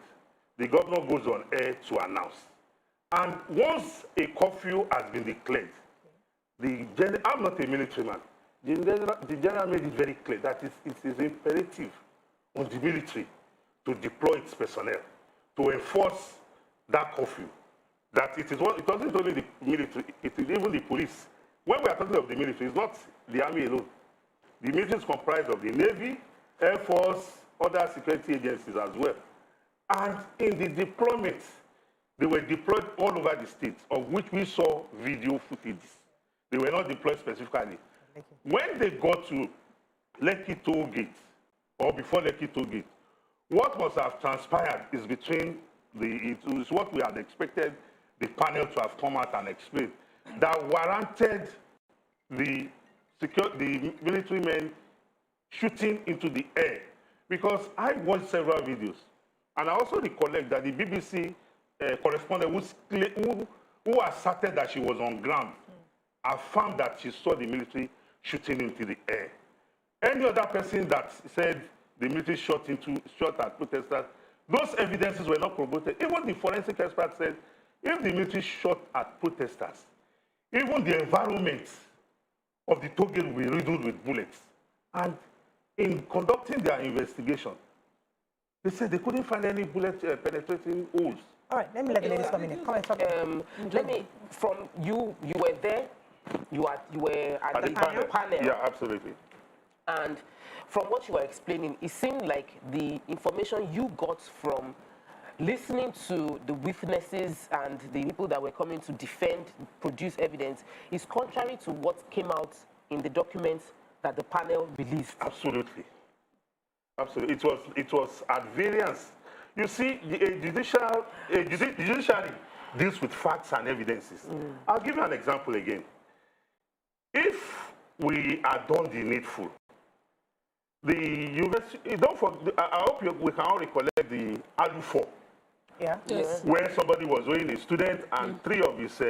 the governor goes on air to announce. And once a curfew has been declared, I'm not a military man. The general made it very clear that it is imperative on the military to deploy its personnel to enforce that curfew. That it wasn't only the military, it is even the police. When we are talking of the military, it's not the army alone. The military is comprised of the Navy, Air Force, other security agencies as well. And in the deployment, they were deployed all over the state, of which we saw video footages. They were not deployed specifically. When they got to Lekki toll gate, or before Lekki toll gate, what must have transpired is it was what we had expected the panel to have come out and explained, that warranted the military men shooting into the air. Because I watched several videos, and I also recollect that the BBC correspondent who asserted that she was on ground affirmed that she saw the military shooting into the air. Any other person that said the military shot at protesters, those evidences were not corroborated. Even the forensic expert said, if the military shot at protesters, even the environment of the toll gate will be riddled with bullets. And in conducting their investigation, they said they couldn't find any bullet penetrating holes.
All right, let me let the ladies come in. Come and talk.
From you were there, you were at the panel.
Yeah, absolutely.
And from what you were explaining, it seemed like the information you got from listening to the witnesses and the people that were coming to defend, produce evidence, is contrary to what came out in the documents that the panel released.
Absolutely. Absolutely. It was at variance. You see, the judiciary deals with facts and evidences. I'll give you an example again. If we are done the needful. The university, I hope we can all recollect the ALU4.
Yeah.
Yes.
Where somebody was owing a student and 3 of his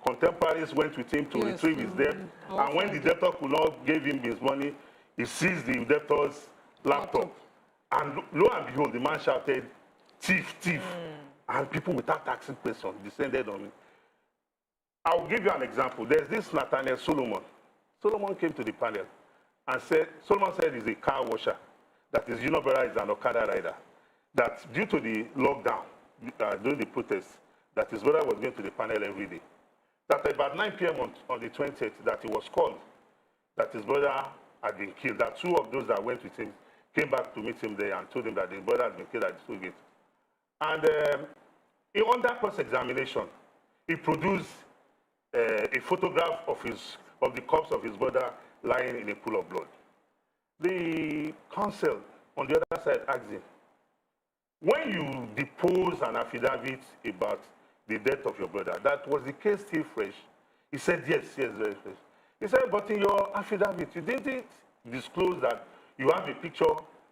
contemporaries went with him to retrieve his debt. And when the debtor could not give him his money, he seized the debtor's laptop. And lo and behold, the man shouted, "Thief, thief." And people without asking questions descended on me. I'll give you an example. There's this Nathaniel Solomon. Solomon came to the panel and said, Solomon said he's a car washer, that his junior brother is an Okada rider, that due to the lockdown, during the protests, that his brother was going to the panel every day. That about 9 p.m. on the 20th, that he was called, that his brother had been killed, that 2 of those that went with him came back to meet him there and told him that his brother had been killed at the toll gate. And under cross-examination, he produced a photograph of the corpse of his brother lying in a pool of blood. The counsel on the other side asked him, when you depose an affidavit about the death of your brother, that was the case still fresh? He said, yes, very fresh. He said, but in your affidavit, you didn't disclose that you have a picture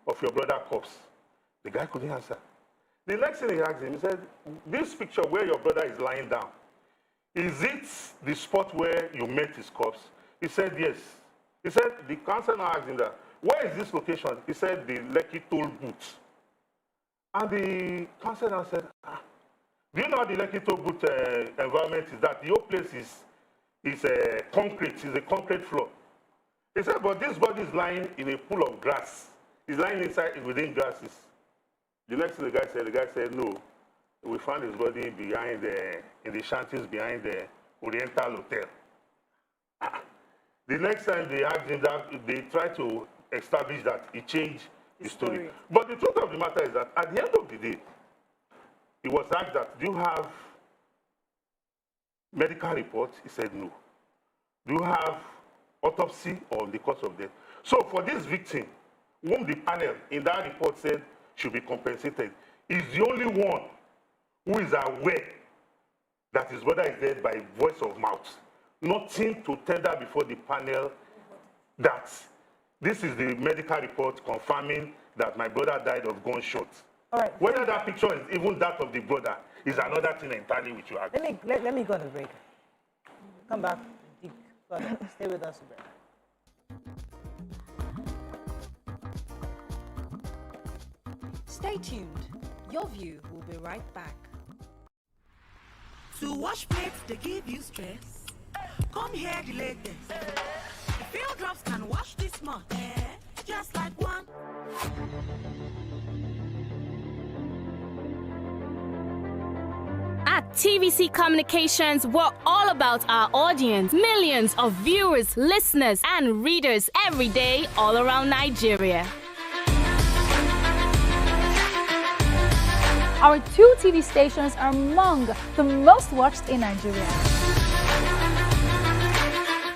of your brother's corpse. The guy couldn't answer. The next thing he asked him, he said, this picture where your brother is lying down, is it the spot where you met his corpse? He said, yes. He said, the counsel now asked him that, where is this location? He said, the Lekki toll booth. And the counsel now said, do you know how the Lekki toll booth environment is? That the whole place is concrete, is a concrete floor. He said, but this body is lying in a pool of grass. He's lying inside within grasses. The next thing the guy said, no. We found his body behind in the shanties behind the Oriental Hotel. The next time they asked him that, they tried to establish that he changed the story. But the truth of the matter is that at the end of the day, he was asked that, do you have medical reports? He said no. Do you have autopsy on the cause of death? So for this victim, whom the panel in that report said should be compensated, is the only one who is aware that his brother is dead by voice of mouth. Nothing to tender before the panel that this is the medical report confirming that my brother died of gunshot.
All right.
Whether that picture is even that of the brother is another thing entirely which you are.
Let me go on a break. Come back. Stay with us, Brad.
Stay tuned. Your view will be right back.
To wash plates, they give you stress. Come here, the latest. The field drops can wash this smart, just like one.
At TVC Communications, we're all about our audience. Millions of viewers, listeners, and readers every day all around Nigeria.
Our 2 TV stations are among the most watched in Nigeria.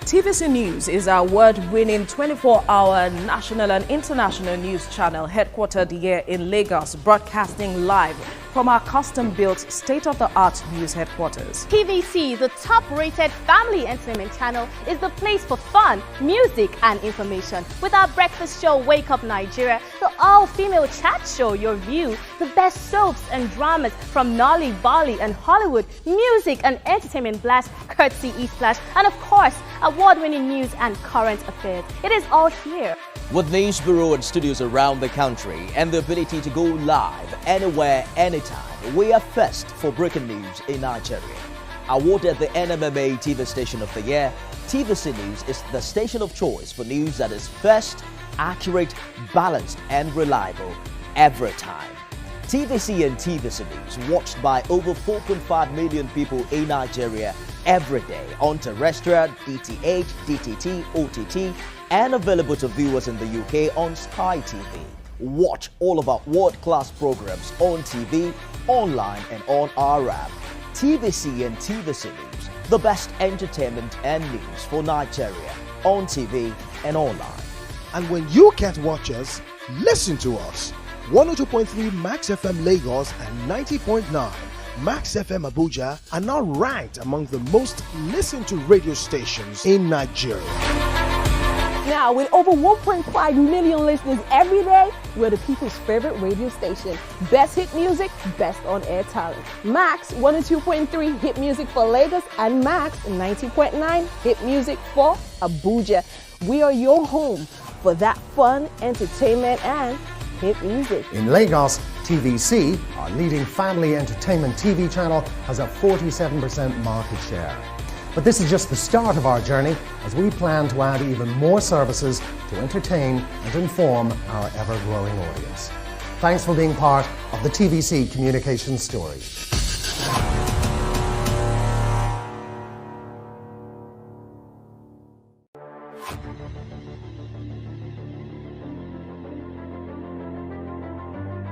TVC News is our award-winning 24-hour national and international news channel headquartered here in Lagos, broadcasting live from our custom-built state-of-the-art news headquarters.
TVC, the top-rated family entertainment channel, is the place for fun, music, and information. With our breakfast show, Wake Up Nigeria, the all-female chat show, Your View, the best soaps and dramas from Nolly, Bolly, and Hollywood, music and entertainment blast, courtesy E-Splash, and of course, award-winning news and current affairs. It is all here.
With news bureau and studios around the country and the ability to go live anywhere, anytime, we are first for breaking news in Nigeria. Awarded the NMMA TV Station of the Year, TVC News is the station of choice for news that is first, accurate, balanced, and reliable every time. TVC and TVC News watched by over 4.5 million people in Nigeria every day on terrestrial, DTH, DTT, OTT, and available to viewers in the UK on Sky TV. Watch all of our world-class programs on TV, online, and on our app. TVC and TVC News, the best entertainment and news for Nigeria on TV and online.
And when you can't watch us, listen to us. 102.3 Max FM Lagos and 90.9 Max FM Abuja are now ranked among the most listened to radio stations in Nigeria.
Now, with over 1.5 million listeners every day, we're the people's favorite radio station. Best hit music, best on-air talent. Max 102.3 hit music for Lagos and Max 90.9 hit music for Abuja. We are your home for that fun, entertainment, and hit music.
In Lagos, TVC, our leading family entertainment TV channel, has a 47% market share. But this is just the start of our journey, as we plan to add even more services to entertain and inform our ever-growing audience. Thanks for being part of the TVC Communications story.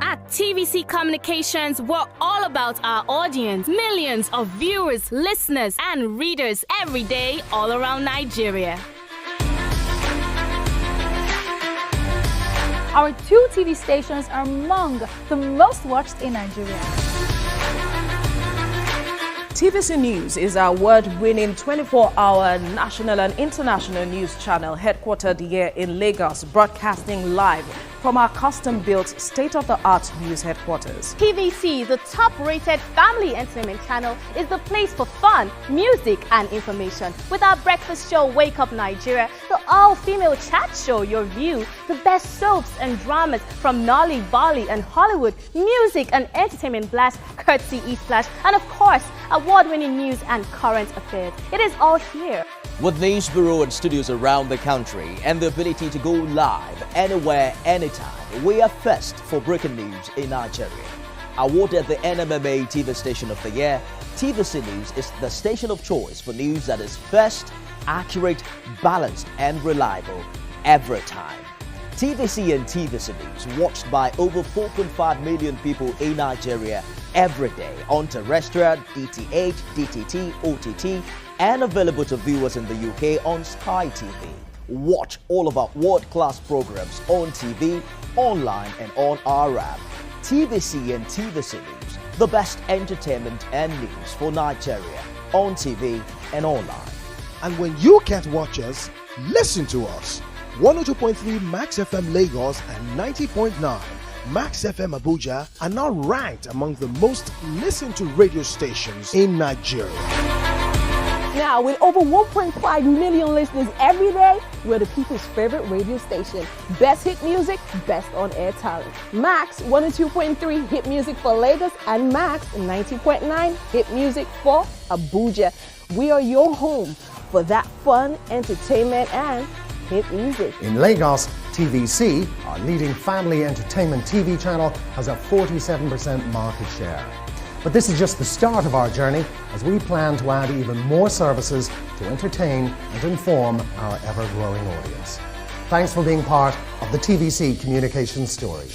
At TVC Communications, we're all about our audience. Millions of viewers, listeners, and readers every day all around Nigeria.
Our 2 TV stations are among the most watched in Nigeria.
TVC News is our award-winning 24-hour national and international news channel headquartered here in Lagos, broadcasting live from our custom-built state-of-the-art news headquarters.
TVC, the top-rated family entertainment channel, is the place for fun, music, and information. With our breakfast show, Wake Up Nigeria, the all-female chat show, Your View, the best soaps and dramas from Nolly, Bolly, and Hollywood, music and entertainment blast, courtesy E-Flash, and of course, award-winning news and current affairs. It is all here.
With news bureau and studios around the country and the ability to go live anywhere, anytime, we are first for breaking news in Nigeria. Awarded the NMMA TV Station of the Year, TVC News is the station of choice for news that is first, accurate, balanced, and reliable every time. TVC and TVC News watched by over 4.5 million people in Nigeria every day on terrestrial, DTH, DTT, OTT, and available to viewers in the UK on Sky TV. Watch all of our world-class programs on TV, online, and on our app. TVC and TVC News, the best entertainment and news for Nigeria on TV and online.
And when you can't watch us, listen to us. 102.3 Max FM Lagos and 90.9 Max FM Abuja are now ranked among the most listened to radio stations in Nigeria.
Now, with over 1.5 million listeners every day, we're the people's favorite radio station. Best hit music, best on-air talent. Max 102.3 hit music for Lagos and Max 90.9 hit music for Abuja. We are your home for that fun, entertainment, and hit music.
In Lagos, TVC, our leading family entertainment TV channel, has a 47% market share. But this is just the start of our journey, as we plan to add even more services to entertain and inform our ever-growing audience. Thanks for being part of the TVC Communications story.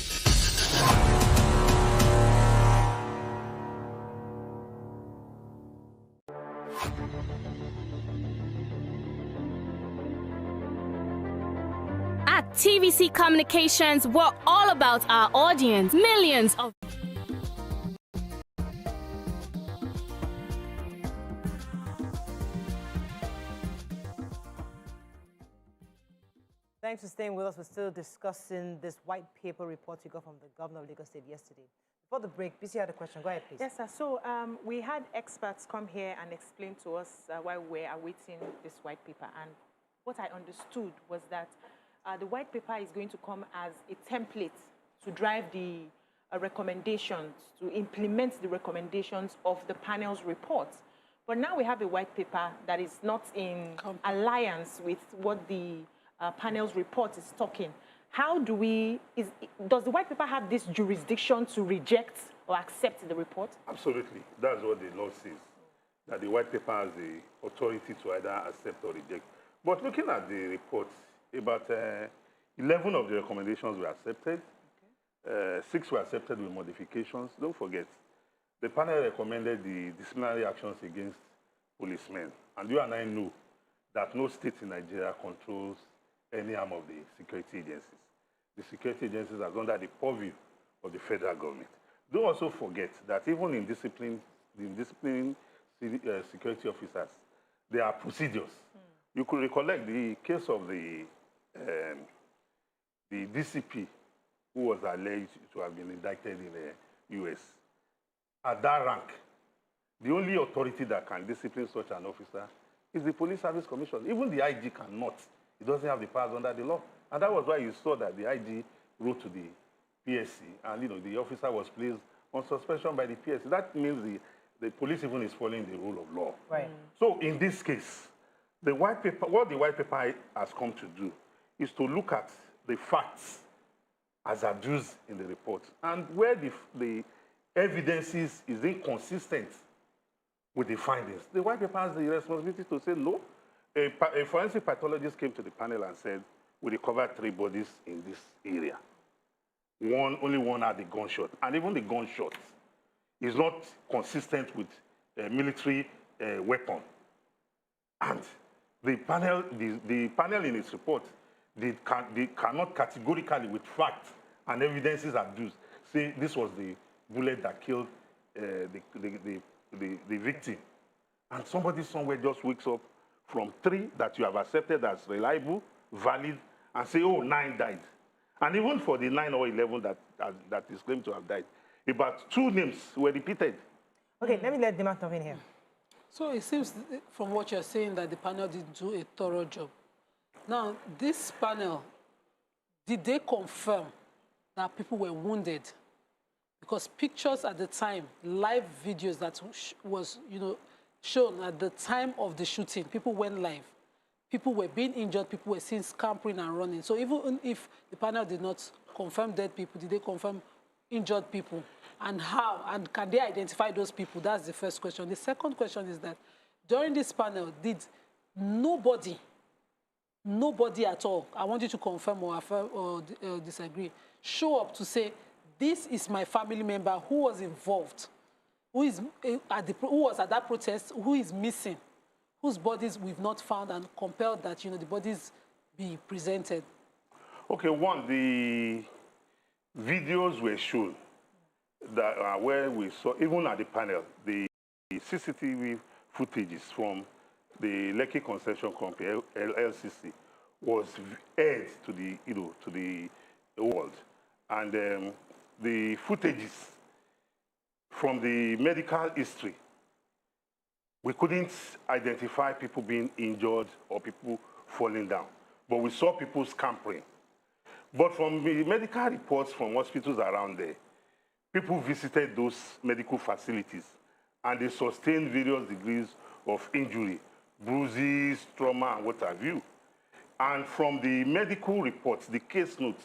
At TVC Communications, we're all about our audience. Millions of
Thanks for staying with us. We're still discussing this white paper report you got from the governor of Lagos State yesterday. Before the break, BC had a question. Go ahead, please.
Yes, sir. So we had experts come here and explain to us while we were awaiting this white paper. And what I understood was that the white paper is going to come as a template to drive the recommendations, to implement the recommendations of the panel's report. But now we have a white paper that is not in alliance with what the panel's report is talking. How do we, does the white paper have this jurisdiction to reject or accept the report?
Absolutely. That's what the law says, that the white paper has the authority to either accept or reject. But looking at the report, about 11 of the recommendations were accepted. 6 were accepted with modifications. Don't forget, the panel recommended the disciplinary actions against policemen. And you and I know that no state in Nigeria controls any arm of the security agencies. The security agencies are under the purview of the federal government. Don't also forget that even in disciplining security officers, there are procedures. You could recollect the case of the the DCP, who was alleged to have been indicted in the US, at that rank, the only authority that can discipline such an officer is the Police Service Commission. Even the IG cannot. He doesn't have the powers under the law. And that was why you saw that the IG wrote to the PSC, and the officer was placed on suspension by the PSC. That means the police even is following the rule of law.
Right.
So in this case, the white paper, what the white paper has come to do is to look at the facts as adduced in the report, and where the evidences is inconsistent with the findings. The white paper has the responsibility to say no. A forensic pathologist came to the panel and said, we recovered 3 bodies in this area. Only one had the gunshot. And even the gunshot is not consistent with a military weapon. And the panel in its report, they cannot categorically, with facts and evidences adduced, say this was the bullet that killed the victim. And somebody somewhere just wakes up from 3 that you have accepted as reliable, valid, and say, oh, 9 died. And even for the 9 or 11 that is claimed to have died, about 2 names were repeated.
Okay, let me let Dima come in here.
So it seems from what you're saying that the panel didn't do a thorough job. Now, this panel, did they confirm that people were wounded? Because pictures at the time, live videos that was, shown at the time of the shooting, people went live. People were being injured, people were seen scampering and running. So even if the panel did not confirm dead people, did they confirm injured people? And how? And can they identify those people? That's the first question. The second question is that during this panel, did nobody at all, I want you to confirm or affirm or disagree, show up to say, this is my family member who was involved, who was at that protest, who is missing, whose bodies we've not found, and compelled that the bodies be presented?
Okay, one, the videos were shown that where we saw, even at the panel, the CCTV footages from the Lekki Concession Company, LCC, was aired to the world, and the footages from the medical history, we couldn't identify people being injured or people falling down, but we saw people scampering. But from the medical reports from hospitals around there, people visited those medical facilities and they sustained various degrees of injury, bruises, trauma, and what have you. And from the medical reports, the case notes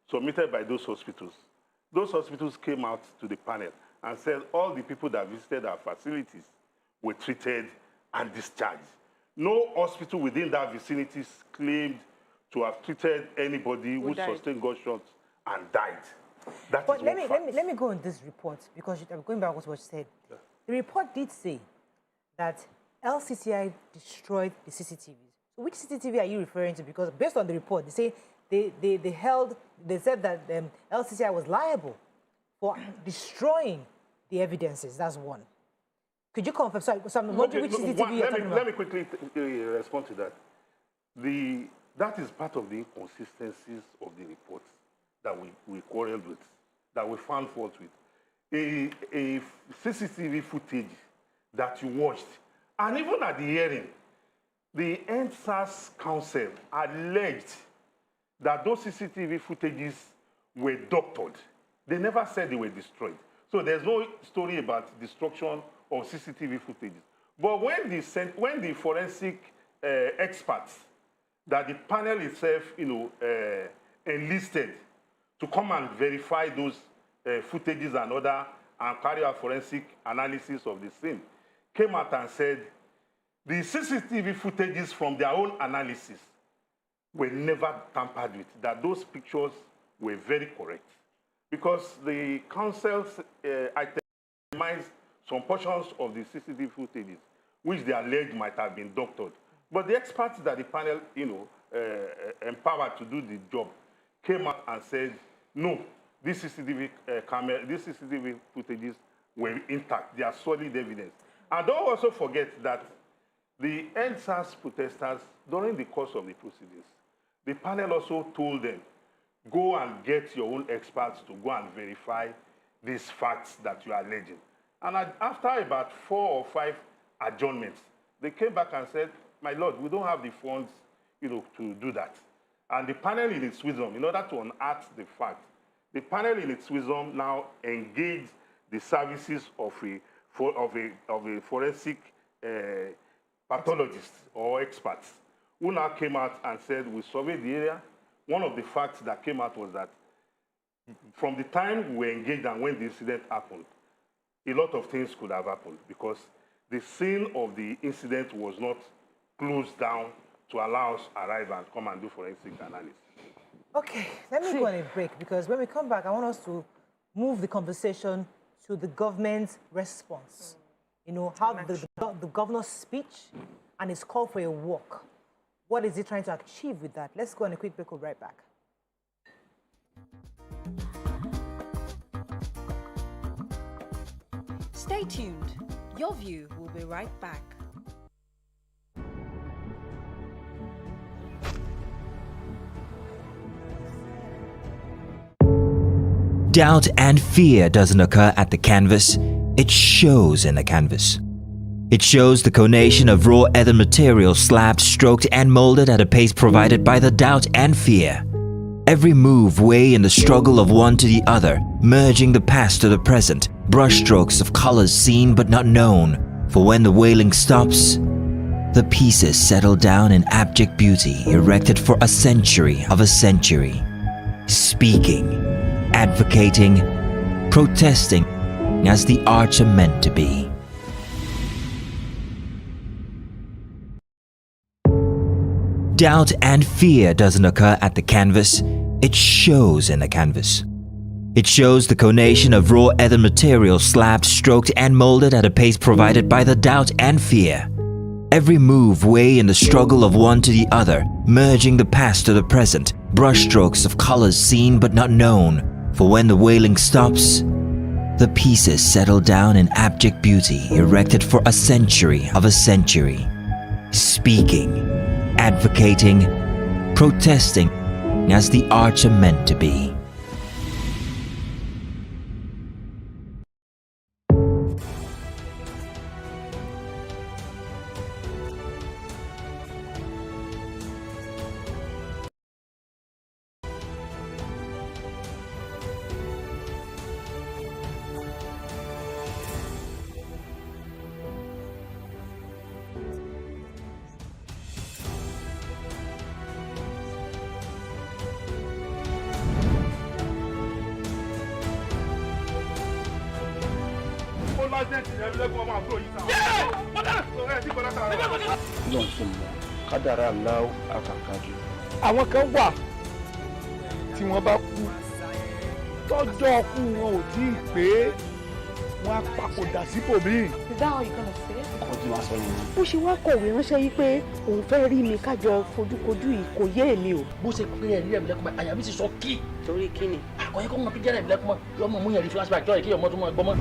submitted by those hospitals came out to the panel and said all the people that visited our facilities were treated and discharged. No hospital within that vicinity claimed to have treated anybody who sustained gunshots and died.
But let me go on this report, because I'm going back to what you said. Yeah. The report did say that LCCI destroyed the CCTVs. So which CCTV are you referring to? Because based on the report, they say they said that LCCI was liable for destroying the evidences. That's one. Could you confirm? So I'm wondering which CCTV you're talking about.
Let me quickly respond to that. That is part of the inconsistencies of the report that we quarreled with, that we found fault with. A CCTV footage that you watched, and even at the hearing, the NSAS Council alleged that those CCTV footages were doctored. They never said they were destroyed. So there's no story about destruction of CCTV footages. But when the forensic experts that the panel itself, enlisted to come and verify those footages and carry out forensic analysis of the scene, came out and said the CCTV footages from their own analysis were never tampered with, that those pictures were very correct. Because the councils itemized some portions of the CCTV footages, which they alleged might have been doctored. But the experts that the panel, empowered to do the job, came out and said, no, these CCTV footages were intact. They are solid evidence. And don't also forget that the NSAS protesters, during the course of the proceedings, The panel also told them, go and get your own experts to go and verify these facts that you are alleging. And after about 4 or 5 adjournments, they came back and said, my lord, we don't have the funds, to do that. And the panel in its wisdom, in order to unearth the fact, the panel in its wisdom now engaged the services of a forensic pathologist or experts, who now came out and said, we surveyed the area. One of the facts that came out was that from the time we were engaged and when the incident happened, a lot of things could have happened because the scene of the incident was not closed down to allow us arrive and come and do forensic analysis.
Okay, let me go on a break because when we come back, I want us to move the conversation to the government's response. How the governor's speech and his call for a walk. What is he trying to achieve with that? Let's go on a quick break. We'll be right back.
Stay tuned. Your view will be right back.
Doubt and fear doesn't occur at the canvas, it shows in the canvas. It shows the conation of raw earthen material slabbed, stroked and molded at a pace provided by the doubt and fear. Every move way in the struggle of one to the other, merging the past to the present, brushstrokes of colors seen but not known. For when the wailing stops, the pieces settle down in abject beauty erected for a century of a century. Speaking, advocating, protesting as the arts are meant to be. Doubt and fear doesn't occur at the canvas, it shows in the canvas. It shows the conation of raw earthen material slabbed, stroked and molded at a pace provided by the doubt and fear. Every move way in the struggle of one to the other, merging the past to the present, brushstrokes of colors seen but not known. For when the wailing stops, the pieces settle down in abject beauty erected for a century of a century. Speaking, advocating, protesting as the arts are meant to be.
Àwọn kan wà tí wọ́n bá kú tọ́jọ́ kú wọn ò tí ì pé wọ́n á papòdà síbòmíì.
Is that how you're gonna say it?
Ọkọ tí wàá sọ nìyẹn.
Bó ṣe wá kọ̀wé ránṣẹ́ yìí pé òun fẹ́ rí mi kájọ fojúkojú yìí kò yé èmi o.
Bó ṣe pé ẹ̀rí ẹ̀mí lẹ́kùnmọ́ àyà mi ti sọ kí.
Torí kí ni?
Àkọ́yẹ́ kọ́ mọ tó jẹ́rẹ̀ ẹ̀mí lẹ́kùnmọ́ lọ́mọ mú yẹn rí flashback jọ́ ìkéyọ̀ mọ́ tó mọ́ ẹgbọ́n mọ́.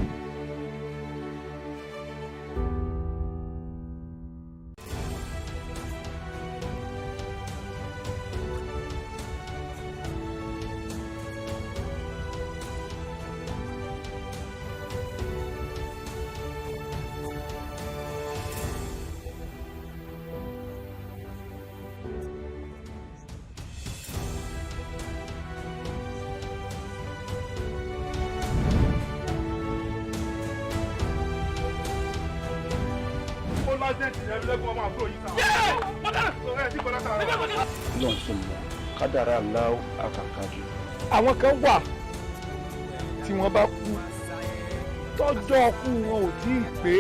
Kádàrá aláwọ̀ àkàkàjù. Àwọn kan wà tí wọ́n bá kú tọ́jọ́ kú wọn ò tí ì pé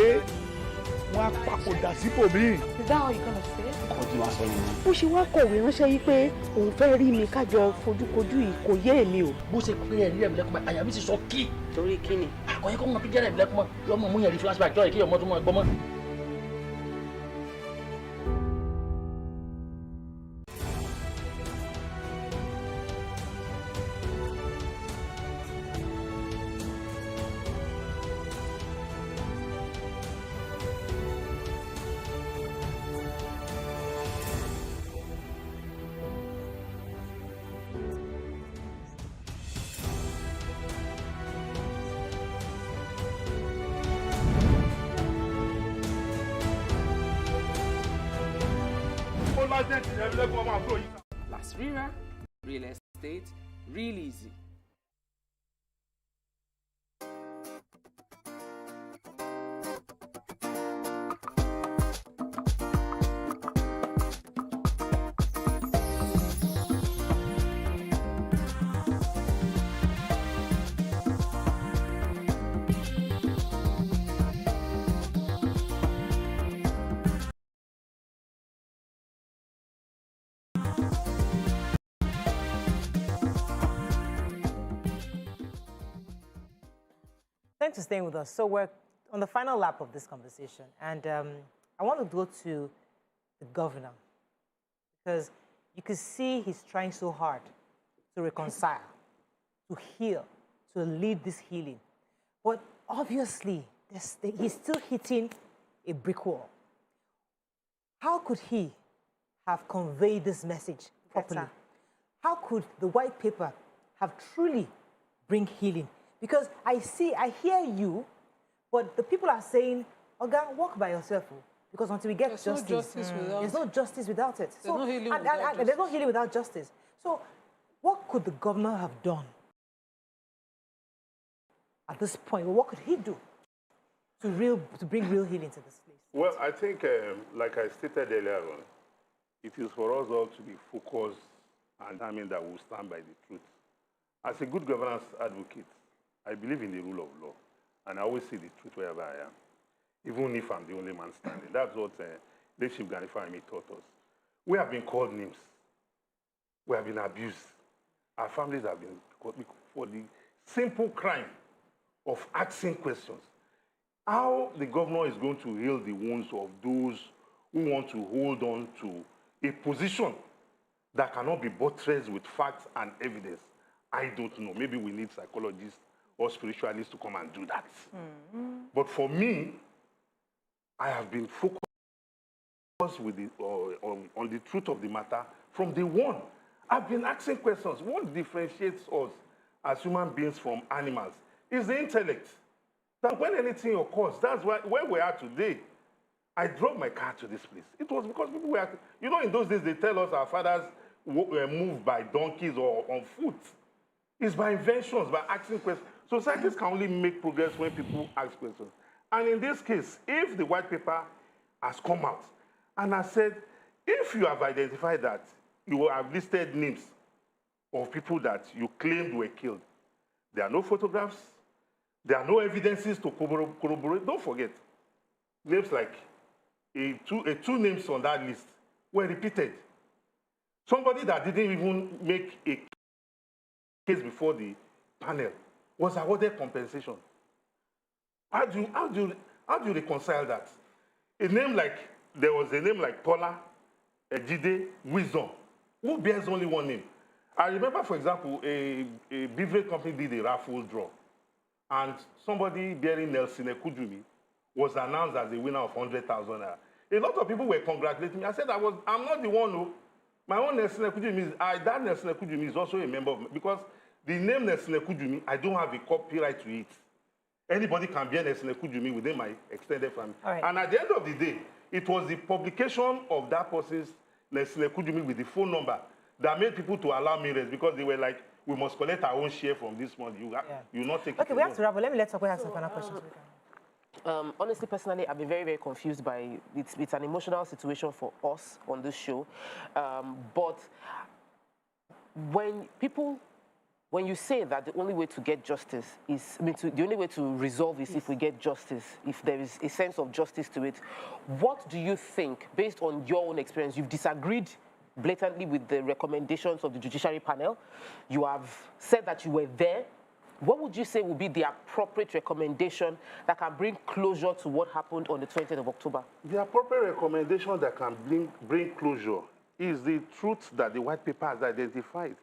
wọ́n á papòdà síbòmíì.
Is that how you're gonna say it?
Ọkọ tí wàá sọ nìyẹn.
Bó ṣe wá kọ̀wé ránṣẹ́ yìí pé òun fẹ́ rí mi kájọ fojúkojú yìí kò yé èmi o.
Bó ṣe pé ẹ̀rí ẹ̀mí lẹ́kùnmọ́ àyà mi ti sọ kí.
Torí kí ni?
Àkọ́yẹ́ kọ́ mọ tó jẹ́rẹ̀ ẹ̀mí lẹ́kùnmọ́ lọ́mọ mú yẹn rí flashback jọ́ ìkéyọ̀ mọ́ tó mọ́ ẹgbọ́n mọ́.
Las Rira, real estate, real easy.
Thanks for staying with us. So we're on the final lap of this conversation, and I want to go to the governor, because you can see he's trying so hard to reconcile, to heal, to lead this healing. But obviously, he's still hitting a brick wall. How could he have conveyed this message properly? How could the white paper have truly bring healing? Because I hear you, but the people are saying, Oga, walk by yourself, because until we get justice, there's no justice without it.
There's no healing without justice.
There's no healing without justice. So what could the governor have done at this point? What could he do to bring real healing to this place?
Well, I think, like I stated earlier on, it is for us all to be focused and determined that we'll stand by the truth. As a good governance advocate, I believe in the rule of law, and I always see the truth wherever I am, even if I'm the only man standing. That's what late Chief Gani Fahimi taught us. We have been called names. We have been abused. Our families have been called for the simple crime of asking questions. How the governor is going to heal the wounds of those who want to hold on to a position that cannot be buttressed with facts and evidence, I don't know. Maybe we need psychologists or spiritualists to come and do that. But for me, I have been focused with on the truth of the matter from day one. I've been asking questions. What differentiates us as human beings from animals is the intellect. That when anything occurs, that's why where we are today. I drove my car to this place. It was because people were, you know, in those days they tell us our fathers were moved by donkeys or on foot. It's by inventions, by asking questions. Societies can only make progress when people ask questions. And in this case, if the white paper has come out and has said, if you have identified that you have listed names of people that you claimed were killed, there are no photographs, there are no evidences to corroborate. Don't forget, names like two names on that list were repeated. Somebody that didn't even make a case before the panel was awarded compensation. How do you reconcile that? There was a name like Tola, Ejide, Wisdom, who bears only one name. I remember, for example, a beverage company did a raffle draw, and somebody bearing Nelson Ekujumi was announced as the winner of 100,000 naira. A lot of people were congratulating me. I said I'm not the one who. My own Nelson Ekujumi that Nelson Ekujumi is also a member of, because the name Nelson Ekujumi, I don't have a copyright to it. Anybody can be Nelson Ekujumi within my extended family.
Right.
And at the end of the day, it was the publication of that person's Nelson Ekujumi with the phone number that made people to allow me rest, because they were like, we must collect our own share from this money. You not take it.
Okay, we have to wrap up. Let's have some final questions.
Honestly, personally, I've been very, very confused by it. It's an emotional situation for us on this show. But when you say that the only way to get justice is, the only way to resolve is if we get justice, if there is a sense of justice to it, what do you think, based on your own experience? You've disagreed blatantly with the recommendations of the judiciary panel. You have said that you were there. What would you say would be the appropriate recommendation that can bring closure to what happened on the 20th of October?
The appropriate recommendation that can bring closure is the truth that the white paper has identified,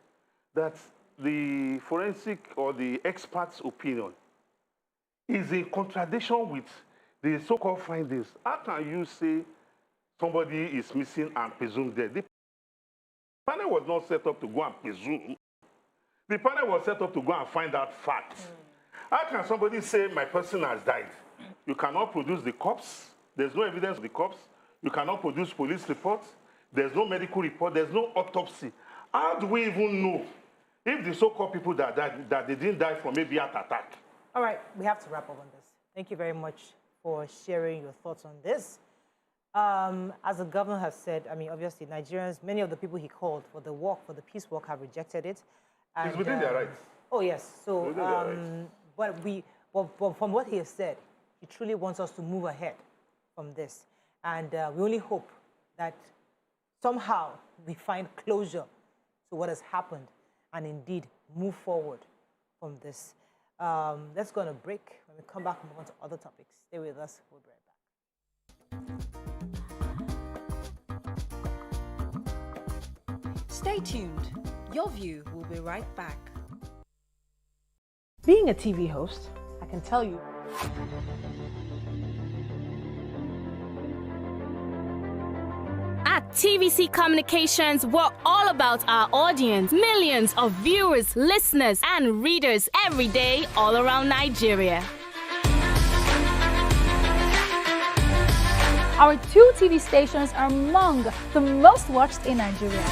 that the forensic or the expert's opinion is in contradiction with the so-called findings. How can you say somebody is missing and presumed dead? The panel was not set up to go and presume. The panel was set up to go and find out facts. How can somebody say my person has died? You cannot produce the corpse. There's no evidence of the corpse. You cannot produce police reports. There's no medical report. There's no autopsy. How do we even know if the so-called people that died, that they didn't die from maybe heart attack?
All right, we have to wrap up on this. Thank you very much for sharing your thoughts on this. As the governor has said, I mean, obviously, Nigerians, many of the people he called for the walk, for the peace walk, have rejected it. And,
It's within their rights.
Oh, yes. So,
Within their rights.
but from what he has said, he truly wants us to move ahead from this. And we only hope that somehow we find closure to what has happened and indeed move forward from this. Let's go on a break. When we come back, we'll move on to other topics. Stay with us. We'll be right back.
Stay tuned. Your view will be right back.
Being a TV host, I can tell you.
At TVC Communications, we're all about our audience. Millions of viewers, listeners, and readers every day all around Nigeria.
Our 2 TV stations are among the most watched in Nigeria.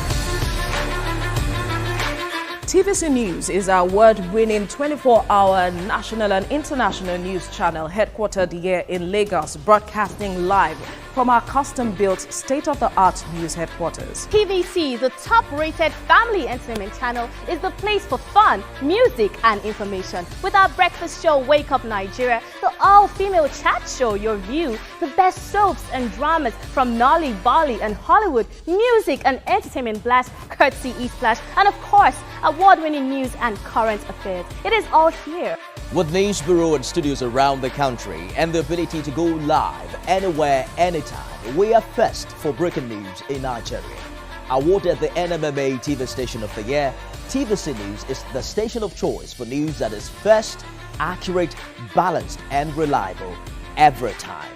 TVC News is our award-winning 24-hour national and international news channel headquartered here in Lagos, broadcasting live from our custom-built state-of-the-art news headquarters.
TVC, the top-rated family entertainment channel, is the place for fun, music, and information. With our breakfast show, Wake Up Nigeria, the all-female chat show, Your View, the best soaps and dramas from Nolly, Bolly, and Hollywood, music and entertainment blast, courtesy E-Splash, and of course, award-winning news and current affairs. It is all here.
With news bureau and studios around the country and the ability to go live anywhere, anytime, we are first for breaking news in Nigeria. Awarded the NMMA TV Station of the Year, TVC News is the station of choice for news that is first, accurate, balanced, and reliable every time.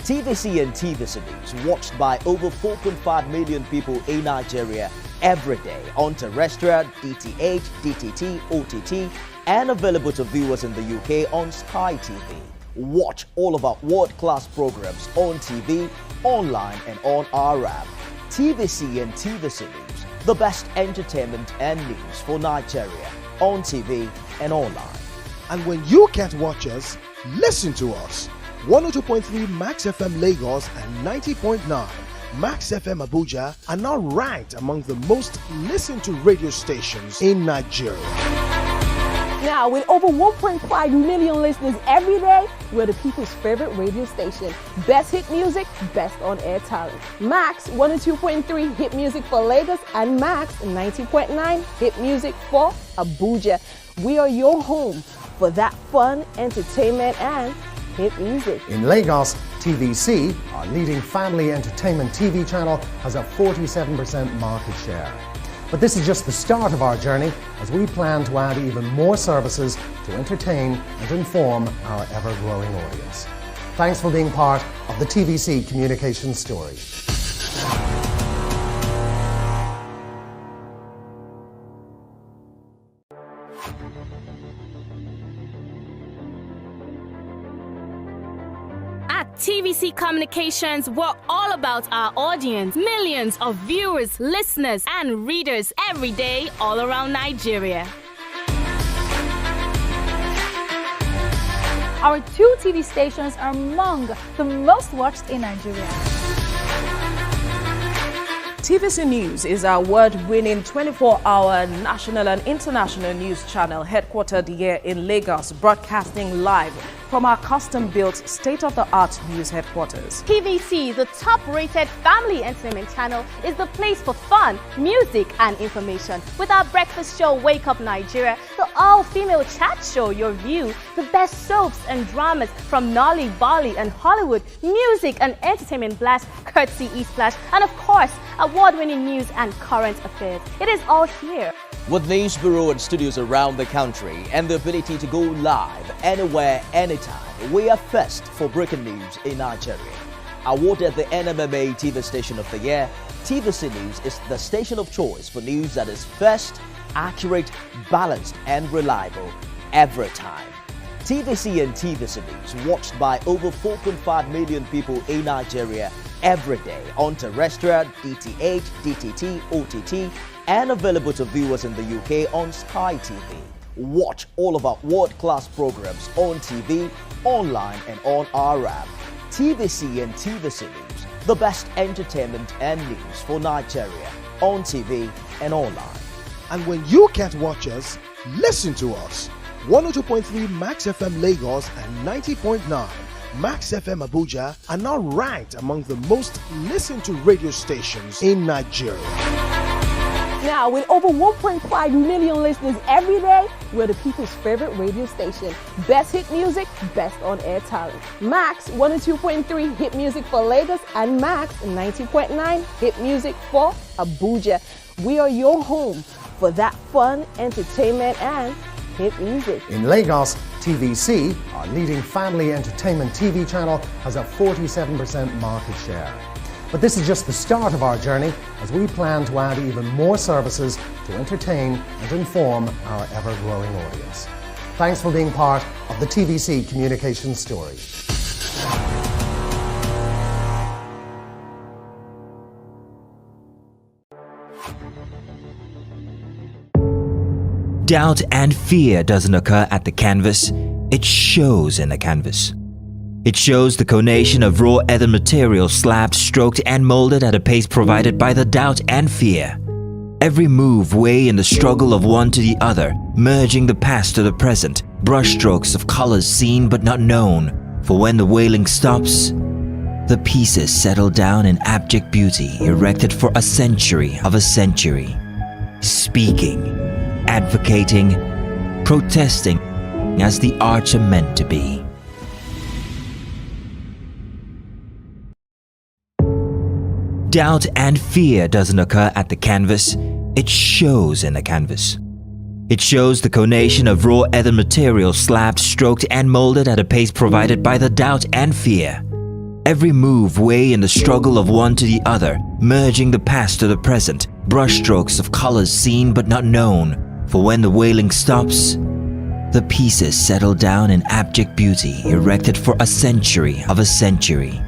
TVC and TVC News watched by over 4.5 million people in Nigeria every day on terrestrial, DTH, DTT, OTT, and available to viewers in the UK on Sky TV. Watch all of our world-class programs on TV, online, and on our app. TVC and TVC News, the best entertainment and news for Nigeria on TV and online.
And when you can't watch us, listen to us. 102.3 Max FM Lagos and 90.9 Max FM Abuja are now ranked among the most listened to radio stations in Nigeria.
Now, with over 1.5 million listeners every day, we're the people's favorite radio station. Best hit music, best on-air talent. Max 102.3 hit music for Lagos and Max 90.9 hit music for Abuja. We are your home for that fun, entertainment, and hit music.
In Lagos, TVC, our leading family entertainment TV channel, has a 47% market share. But this is just the start of our journey, as we plan to add even more services to entertain and inform our ever-growing audience. Thanks for being part of the TVC Communications story.
At TVC Communications, we're all about our audience. Millions of viewers, listeners, and readers every day all around Nigeria.
Our 2 TV stations are among the most watched in Nigeria.
TVC News is our award-winning 24-hour national and international news channel headquartered here in Lagos, broadcasting live from our custom-built state-of-the-art news headquarters.
TVC, the top-rated family entertainment channel, is the place for fun, music, and information. With our breakfast show, Wake Up Nigeria, the all-female chat show, Your View, the best soaps and dramas from Nolly, Bolly, and Hollywood, music and entertainment blast, courtesy E-Splash, and of course, award-winning news and current affairs. It is all here.
With news bureau and studios around the country and the ability to go live anywhere, anytime, we are first for breaking news in Nigeria. Awarded the NMMA TV Station of the Year, TVC News is the station of choice for news that is first, accurate, balanced, and reliable every time. TVC and TVC News watched by over 4.5 million people in Nigeria every day on terrestrial, DTH, DTT, OTT, and available to viewers in the UK on Sky TV. Watch all of our world-class programs on TV, online, and on our app. TVC and TVC News, the best entertainment and news for Nigeria on TV and online.
And when you can't watch us, listen to us. 102.3 Max FM Lagos and 90.9 Max FM Abuja are now ranked among the most listened to radio stations in Nigeria.
Now, with over 1.5 million listeners every day, we're the people's favorite radio station. Best hit music, best on-air talent. Max 102.3 hit music for Lagos and Max 90.9 hit music for Abuja. We are your home for that fun, entertainment, and hit music.
In Lagos, TVC, our leading family entertainment TV channel, has a 47% market share. But this is just the start of our journey, as we plan to add even more services to entertain and inform our ever-growing audience. Thanks for being part of the TVC communication story.
Doubt and fear doesn't occur at the canvas, it shows in the canvas. It shows the conation of raw earthen material slabbed, stroked and molded at a pace provided by the doubt and fear. Every move way in the struggle of one to the other, merging the past to the present, brushstrokes of colors seen but not known. For when the wailing stops, the pieces settle down in abject beauty erected for a century of a century. Speaking, advocating, protesting as the arts are meant to be. Doubt and fear doesn't occur at the canvas, it shows in the canvas. It shows the conation of raw earthen material slabbed, stroked and molded at a pace provided by the doubt and fear. Every move way in the struggle of one to the other, merging the past to the present, brushstrokes of colors seen but not known. For when the wailing stops, the pieces settle down in abject beauty erected for a century of a century.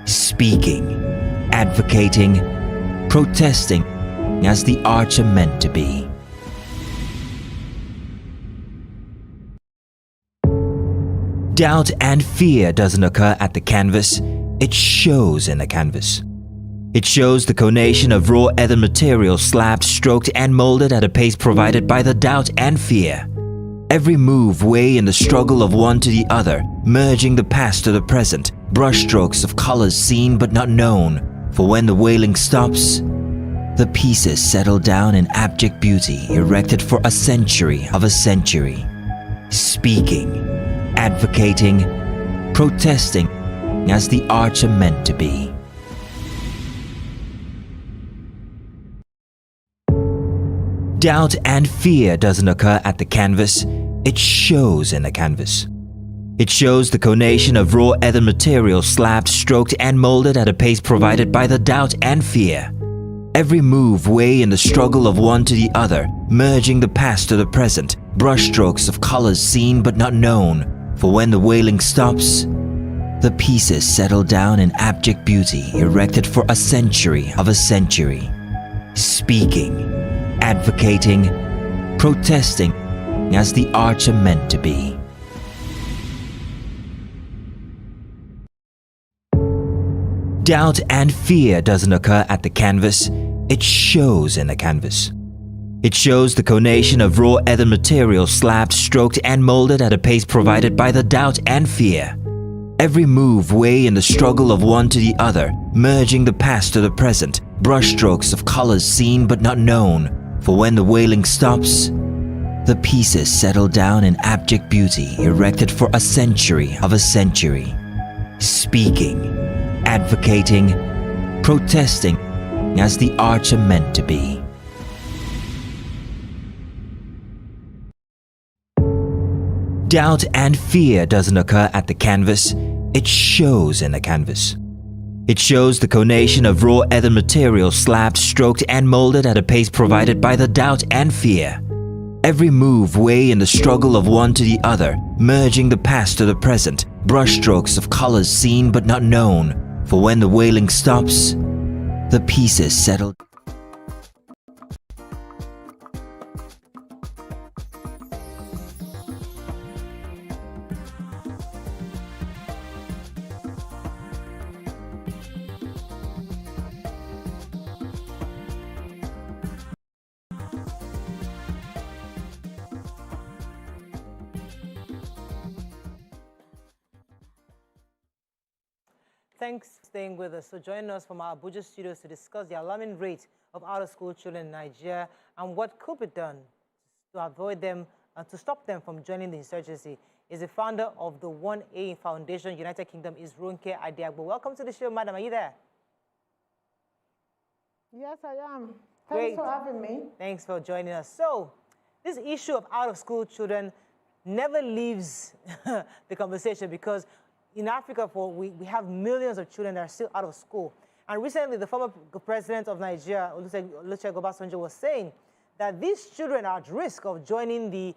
Speaking, advocating, protesting as the arts are meant to be. Doubt and fear doesn't occur at the canvas, it shows in the canvas. It shows the conation of raw earthen material slabbed, stroked and molded at a pace provided by the doubt and fear. Every move way in the struggle of one to the other, merging the past to the present, brushstrokes of colors seen but not known. For when the wailing stops, the pieces settle down in abject beauty erected for a century of a century. Speaking, advocating, protesting as the arts are meant to be. Doubt and fear doesn't occur at the canvas, it shows in the canvas. It shows the conation of raw earthen material slabbed, stroked and molded at a pace provided by the doubt and fear. Every move way in the struggle of one to the other, merging the past to the present, brushstrokes of colors seen but not known. For when the wailing stops, the pieces settle down in abject beauty erected for a century of a century. Speaking, advocating, protesting as the arts are meant to be. Doubt and fear doesn't occur at the canvas, it shows in the canvas. It shows the conation of raw earthen material slabbed, stroked and molded at a pace provided by the doubt and fear. Every move way in the struggle of one to the other, merging the past to the present, brushstrokes of colors seen but not known. For when the wailing stops, the pieces settle down in abject beauty erected for a century of a century. Speaking, advocating, protesting as the arts are meant to be. Doubt and fear doesn't occur at the canvas, it shows in the canvas. It shows the conation of raw earthen material slabbed, stroked and molded at a pace provided by the doubt and fear. Every move way in the struggle of one to the other, merging the past to the present, brushstrokes of colors seen but not known. For when the wailing stops, the pieces settle.
Thanks for staying with us. So joining us from our Abuja studios to discuss the alarming rate of out-of-school children in Nigeria and what could be done to avoid them and to stop them from joining the insurgency is the founder of the 1A Foundation, United Kingdom, is Ronke Adiagbo. Welcome to the show, madam. Are you there?
Yes, I am.
Great.
Thanks for having me.
Thanks for joining us. So, this issue of out-of-school children never leaves the conversation because in Africa, we have millions of children that are still out of school. And recently, the former president of Nigeria, Olusegun Obasanjo, was saying that these children are at risk of joining the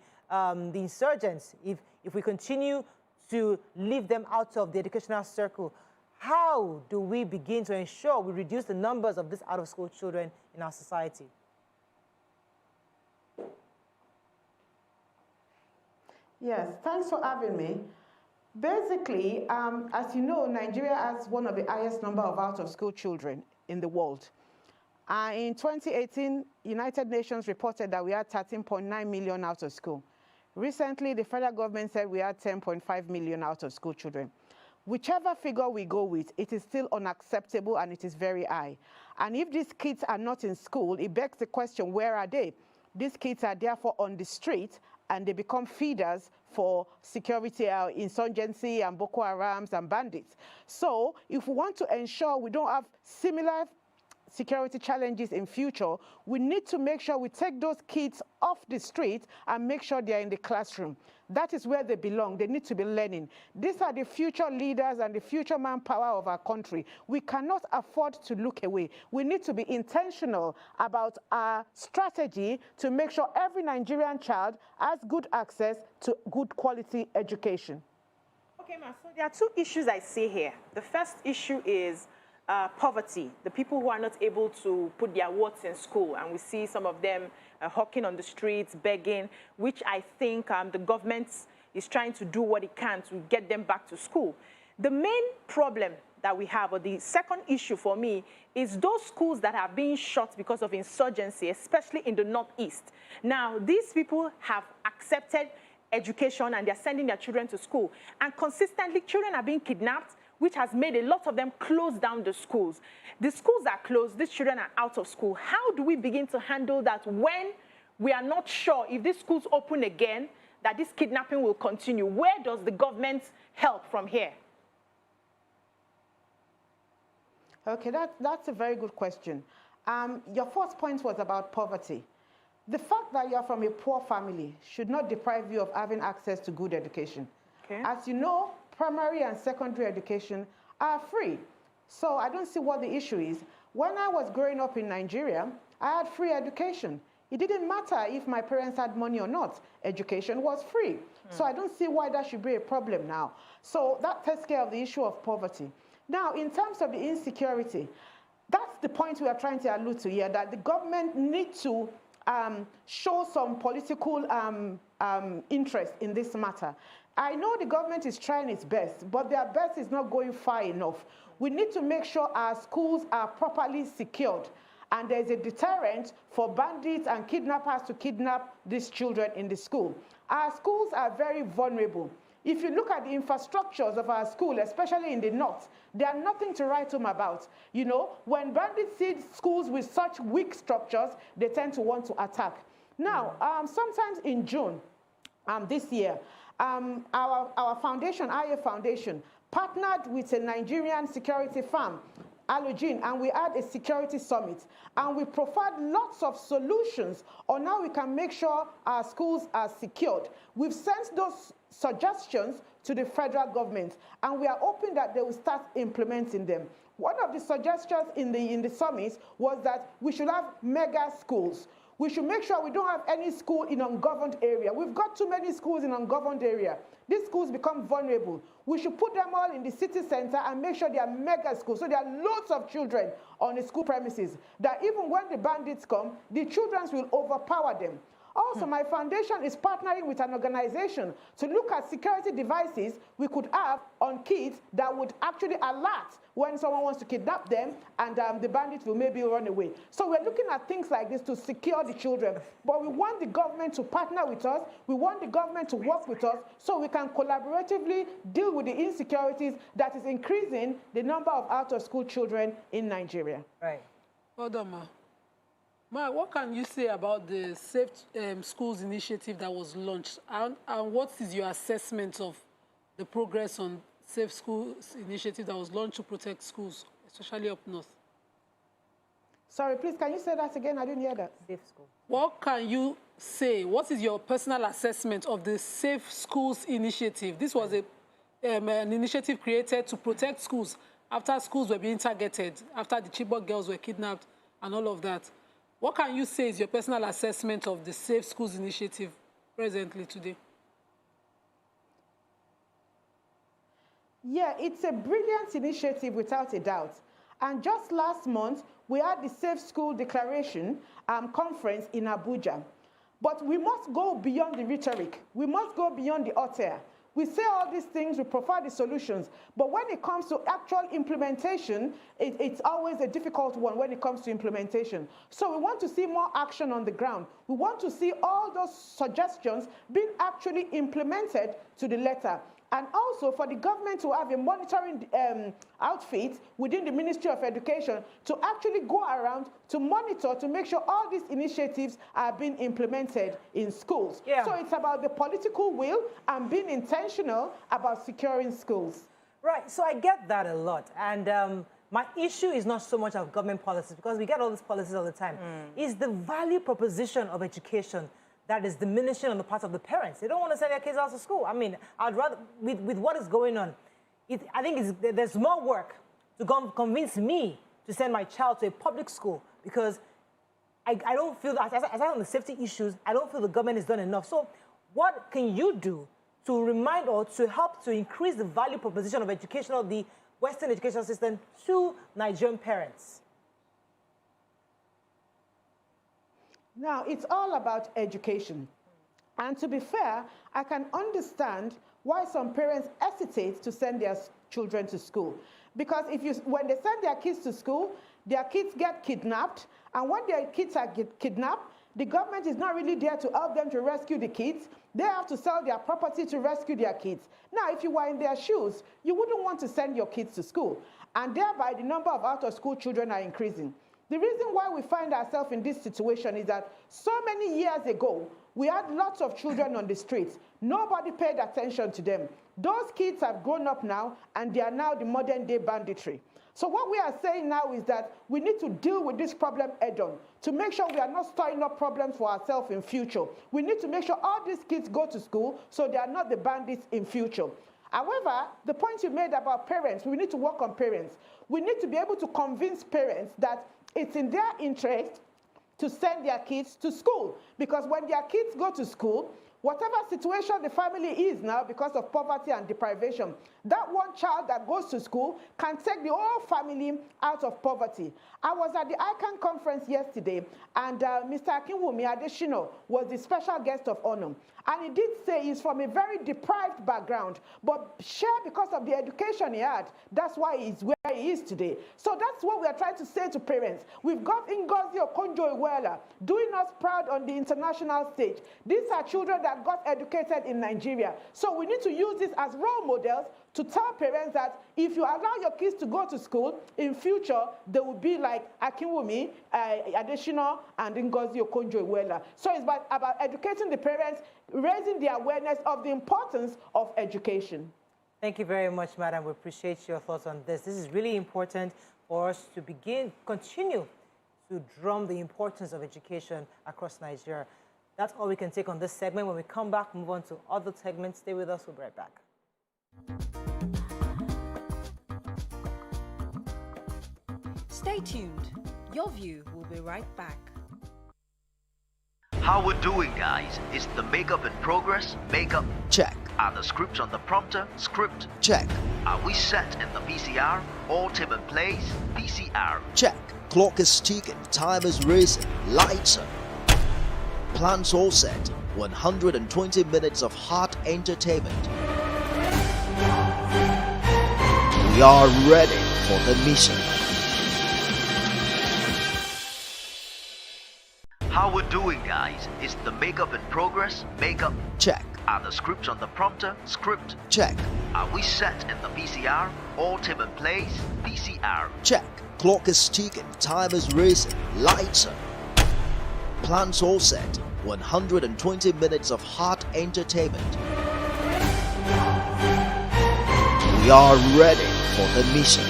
insurgents if we continue to leave them out of the educational circle. How do we begin to ensure we reduce the numbers of these out-of-school children in our society?
Yes, thanks for having me. Basically, as you know, Nigeria has one of the highest number of out-of-school children in the world. In 2018, United Nations reported that we had 13.9 million out of school. Recently, the federal government said we had 10.5 million out-of-school children. Whichever figure we go with, it is still unacceptable and it is very high. And if these kids are not in school, it begs the question, where are they? These kids are therefore on the street and they become feeders for security, insurgency, and Boko Harams and bandits. So if we want to ensure we don't have similar security challenges in future, we need to make sure we take those kids off the street and make sure they're in the classroom. That is where they belong. They need to be learning. These are the future leaders and the future manpower of our country. We cannot afford to look away. We need to be intentional about our strategy to make sure every Nigerian child has good access to good quality education.
Okay, Ma, so there are two issues I see here. The first issue is poverty, the people who are not able to put their words in school. And we see some of them hawking on the streets, begging, which I think the government is trying to do what it can to get them back to school. The main problem that we have, or the second issue for me, is those schools that are being shut because of insurgency, especially in the Northeast. Now, these people have accepted education and they're sending their children to school. And consistently, children are being kidnapped, which has made a lot of them close down the schools. The schools are closed, these children are out of school. How do we begin to handle that when we are not sure if these schools open again, that this kidnapping will continue? Where does the government help from here?
Okay, that's a very good question. Your first point was about poverty. The fact that you're from a poor family should not deprive you of having access to good education. Okay. As you know, primary and secondary education are free. So I don't see what the issue is. When I was growing up in Nigeria, I had free education. It didn't matter if my parents had money or not. Education was free. So I don't see why that should be a problem now. So that takes care of the issue of poverty. Now, in terms of the insecurity, that's the point we are trying to allude to here, that the government needs to show some political interest in this matter. I know the government is trying its best, but their best is not going far enough. We need to make sure our schools are properly secured and there's a deterrent for bandits and kidnappers to kidnap these children in the school. Our schools are very vulnerable. If you look at the infrastructures of our school, especially in the north, they are nothing to write home about. You know, when bandits see schools with such weak structures, they tend to want to attack. Now, sometimes in June this year, our foundation, IA Foundation, partnered with a Nigerian security firm, Allogene, and we had a security summit. And we provide lots of solutions on how we can make sure our schools are secured. We've sent those suggestions to the federal government, and we are hoping that they will start implementing them. One of the suggestions in the summit was that we should have mega schools. We should make sure we don't have any school in ungoverned area. We've got too many schools in ungoverned area. These schools become vulnerable. We should put them all in the city center and make sure they are mega schools. So there are loads of children on the school premises that even when the bandits come, the children will overpower them. Also, my foundation is partnering with an organization to look at security devices we could have on kids that would actually alert when someone wants to kidnap them and the bandits will maybe run away. So we're looking at things like this to secure the children. But we want the government to partner with us. We want the government to work with us so we can collaboratively deal with the insecurities that is increasing the number of out-of-school children in Nigeria.
Right.
Hold on, Ma. Ma, what can you say about the Safe Schools initiative that was launched? And what is your assessment of the progress on Safe Schools initiative that was launched to protect schools, especially up north?
Sorry, please, can you say that again? I didn't hear that.
Safe School.
What can you say? What is your personal assessment of the Safe Schools initiative? This was an initiative created to protect schools after schools were being targeted, after the Chibok girls were kidnapped and all of that. What can you say is your personal assessment of the Safe Schools initiative presently today?
Yeah, it's a brilliant initiative without a doubt. And just last month, we had the Safe School Declaration conference in Abuja. But we must go beyond the rhetoric. We must go beyond the hot air. We say all these things, we provide the solutions, but when it comes to actual implementation, it's always a difficult one when it comes to implementation. So we want to see more action on the ground. We want to see all those suggestions being actually implemented to the letter. And also for the government to have a monitoring outfit within the Ministry of Education to actually go around to monitor, to make sure all these initiatives are being implemented in schools. Yeah. So it's about the political will and being intentional about securing schools.
Right, so I get that a lot. And my issue is not so much of government policies, because we get all these policies all the time. It's the value proposition of education that is diminishing on the part of the parents. They don't want to send their kids out to school. I mean, I'd rather, with what is going on, I think there's more work to convince me to send my child to a public school, because I don't feel, aside from the safety issues, I don't feel the government has done enough. So what can you do to remind or to help to increase the value proposition of education of the Western education system to Nigerian parents?
Now, it's all about education. And to be fair, I can understand why some parents hesitate to send their children to school. Because when they send their kids to school, their kids get kidnapped. And when their kids are kidnapped, the government is not really there to help them to rescue the kids. They have to sell their property to rescue their kids. Now, if you were in their shoes, you wouldn't want to send your kids to school. And thereby, the number of out-of-school children are increasing. The reason why we find ourselves in this situation is that so many years ago, we had lots of children on the streets. Nobody paid attention to them. Those kids have grown up now, and they are now the modern-day banditry. So what we are saying now is that we need to deal with this problem head-on to make sure we are not stirring up problems for ourselves in future. We need to make sure all these kids go to school so they are not the bandits in future. However, the point you made about parents, we need to work on parents. We need to be able to convince parents that it's in their interest to send their kids to school. Because when their kids go to school, whatever situation the family is now because of poverty and deprivation, that one child that goes to school can take the whole family out of poverty. I was at the ICANN conference yesterday, and Mr. Akinwumi Adeshino was the special guest of honor. And he did say he's from a very deprived background, but sure, because of the education he had, that's why he's where he is today. So that's what we are trying to say to parents. We've got Ngozi Okonjo-Iweala doing us proud on the international stage. These are children that got educated in Nigeria. So we need to use this as role models to tell parents that if you allow your kids to go to school, in future, they will be like Akinwumi Adeshino and Ngozi Okonjo-Iweala. So it's about educating the parents, raising the awareness of the importance of education.
Thank you very much, madam. We appreciate your thoughts on this. This is really important for us to continue to drum the importance of education across Nigeria. That's all we can take on this segment. When we come back, move on to other segments. Stay with us. We'll be right back.
Stay tuned. Your view will be right back.
How we're doing, guys? Is the makeup in progress? Makeup? Check. Are the scripts on the prompter? Script? Check. Are we set in the PCR? All team in place? PCR? Check. Clock is ticking, time is racing, lights are. Plans all set. 120 minutes of hot entertainment. We are ready for the mission. How we're doing, guys? Is the makeup in progress? Makeup? Check. Are the scripts on the prompter? Script? Check. Are we set in the PCR? All team in place? PCR? Check. Clock is ticking, time is racing, lights are. Plans all set. 120 minutes of hot entertainment. We are ready for the mission.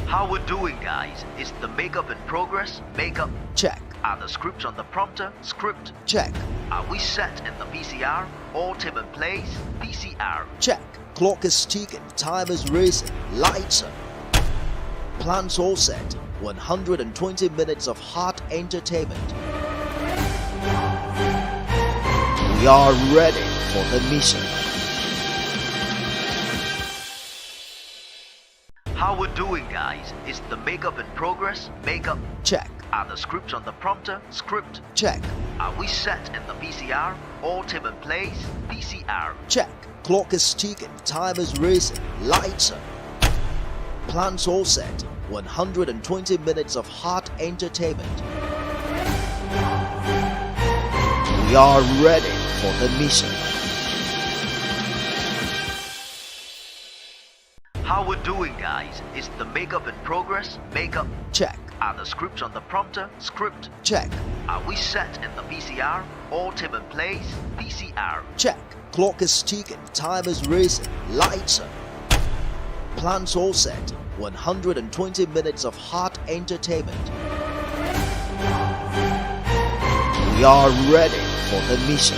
How we're doing, guys? Is the makeup in progress? Makeup? Check. Are the scripts on the prompter? Script? Check. Are we set in the PCR? All team in place? PCR? Check. Clock is ticking, time is racing, lights are. Plans all set. 120 minutes of hot entertainment. We are ready for the mission. How we're doing, guys? Is the makeup in progress? Makeup? Check. Are the scripts on the prompter? Script? Check. Are we set in the PCR? All team in place? PCR? Check. Clock is ticking, time is racing, lights are. Plans all set. 120 minutes of hot entertainment. We are ready for the mission. How we're doing, guys? Is the makeup in progress? Makeup? Check. Are the scripts on the prompter? Script? Check. Are we set in the PCR? All team in place? PCR? Check. Clock is ticking, time is racing, lights are. Plans all set. 120 minutes of hot entertainment. We are ready for the mission.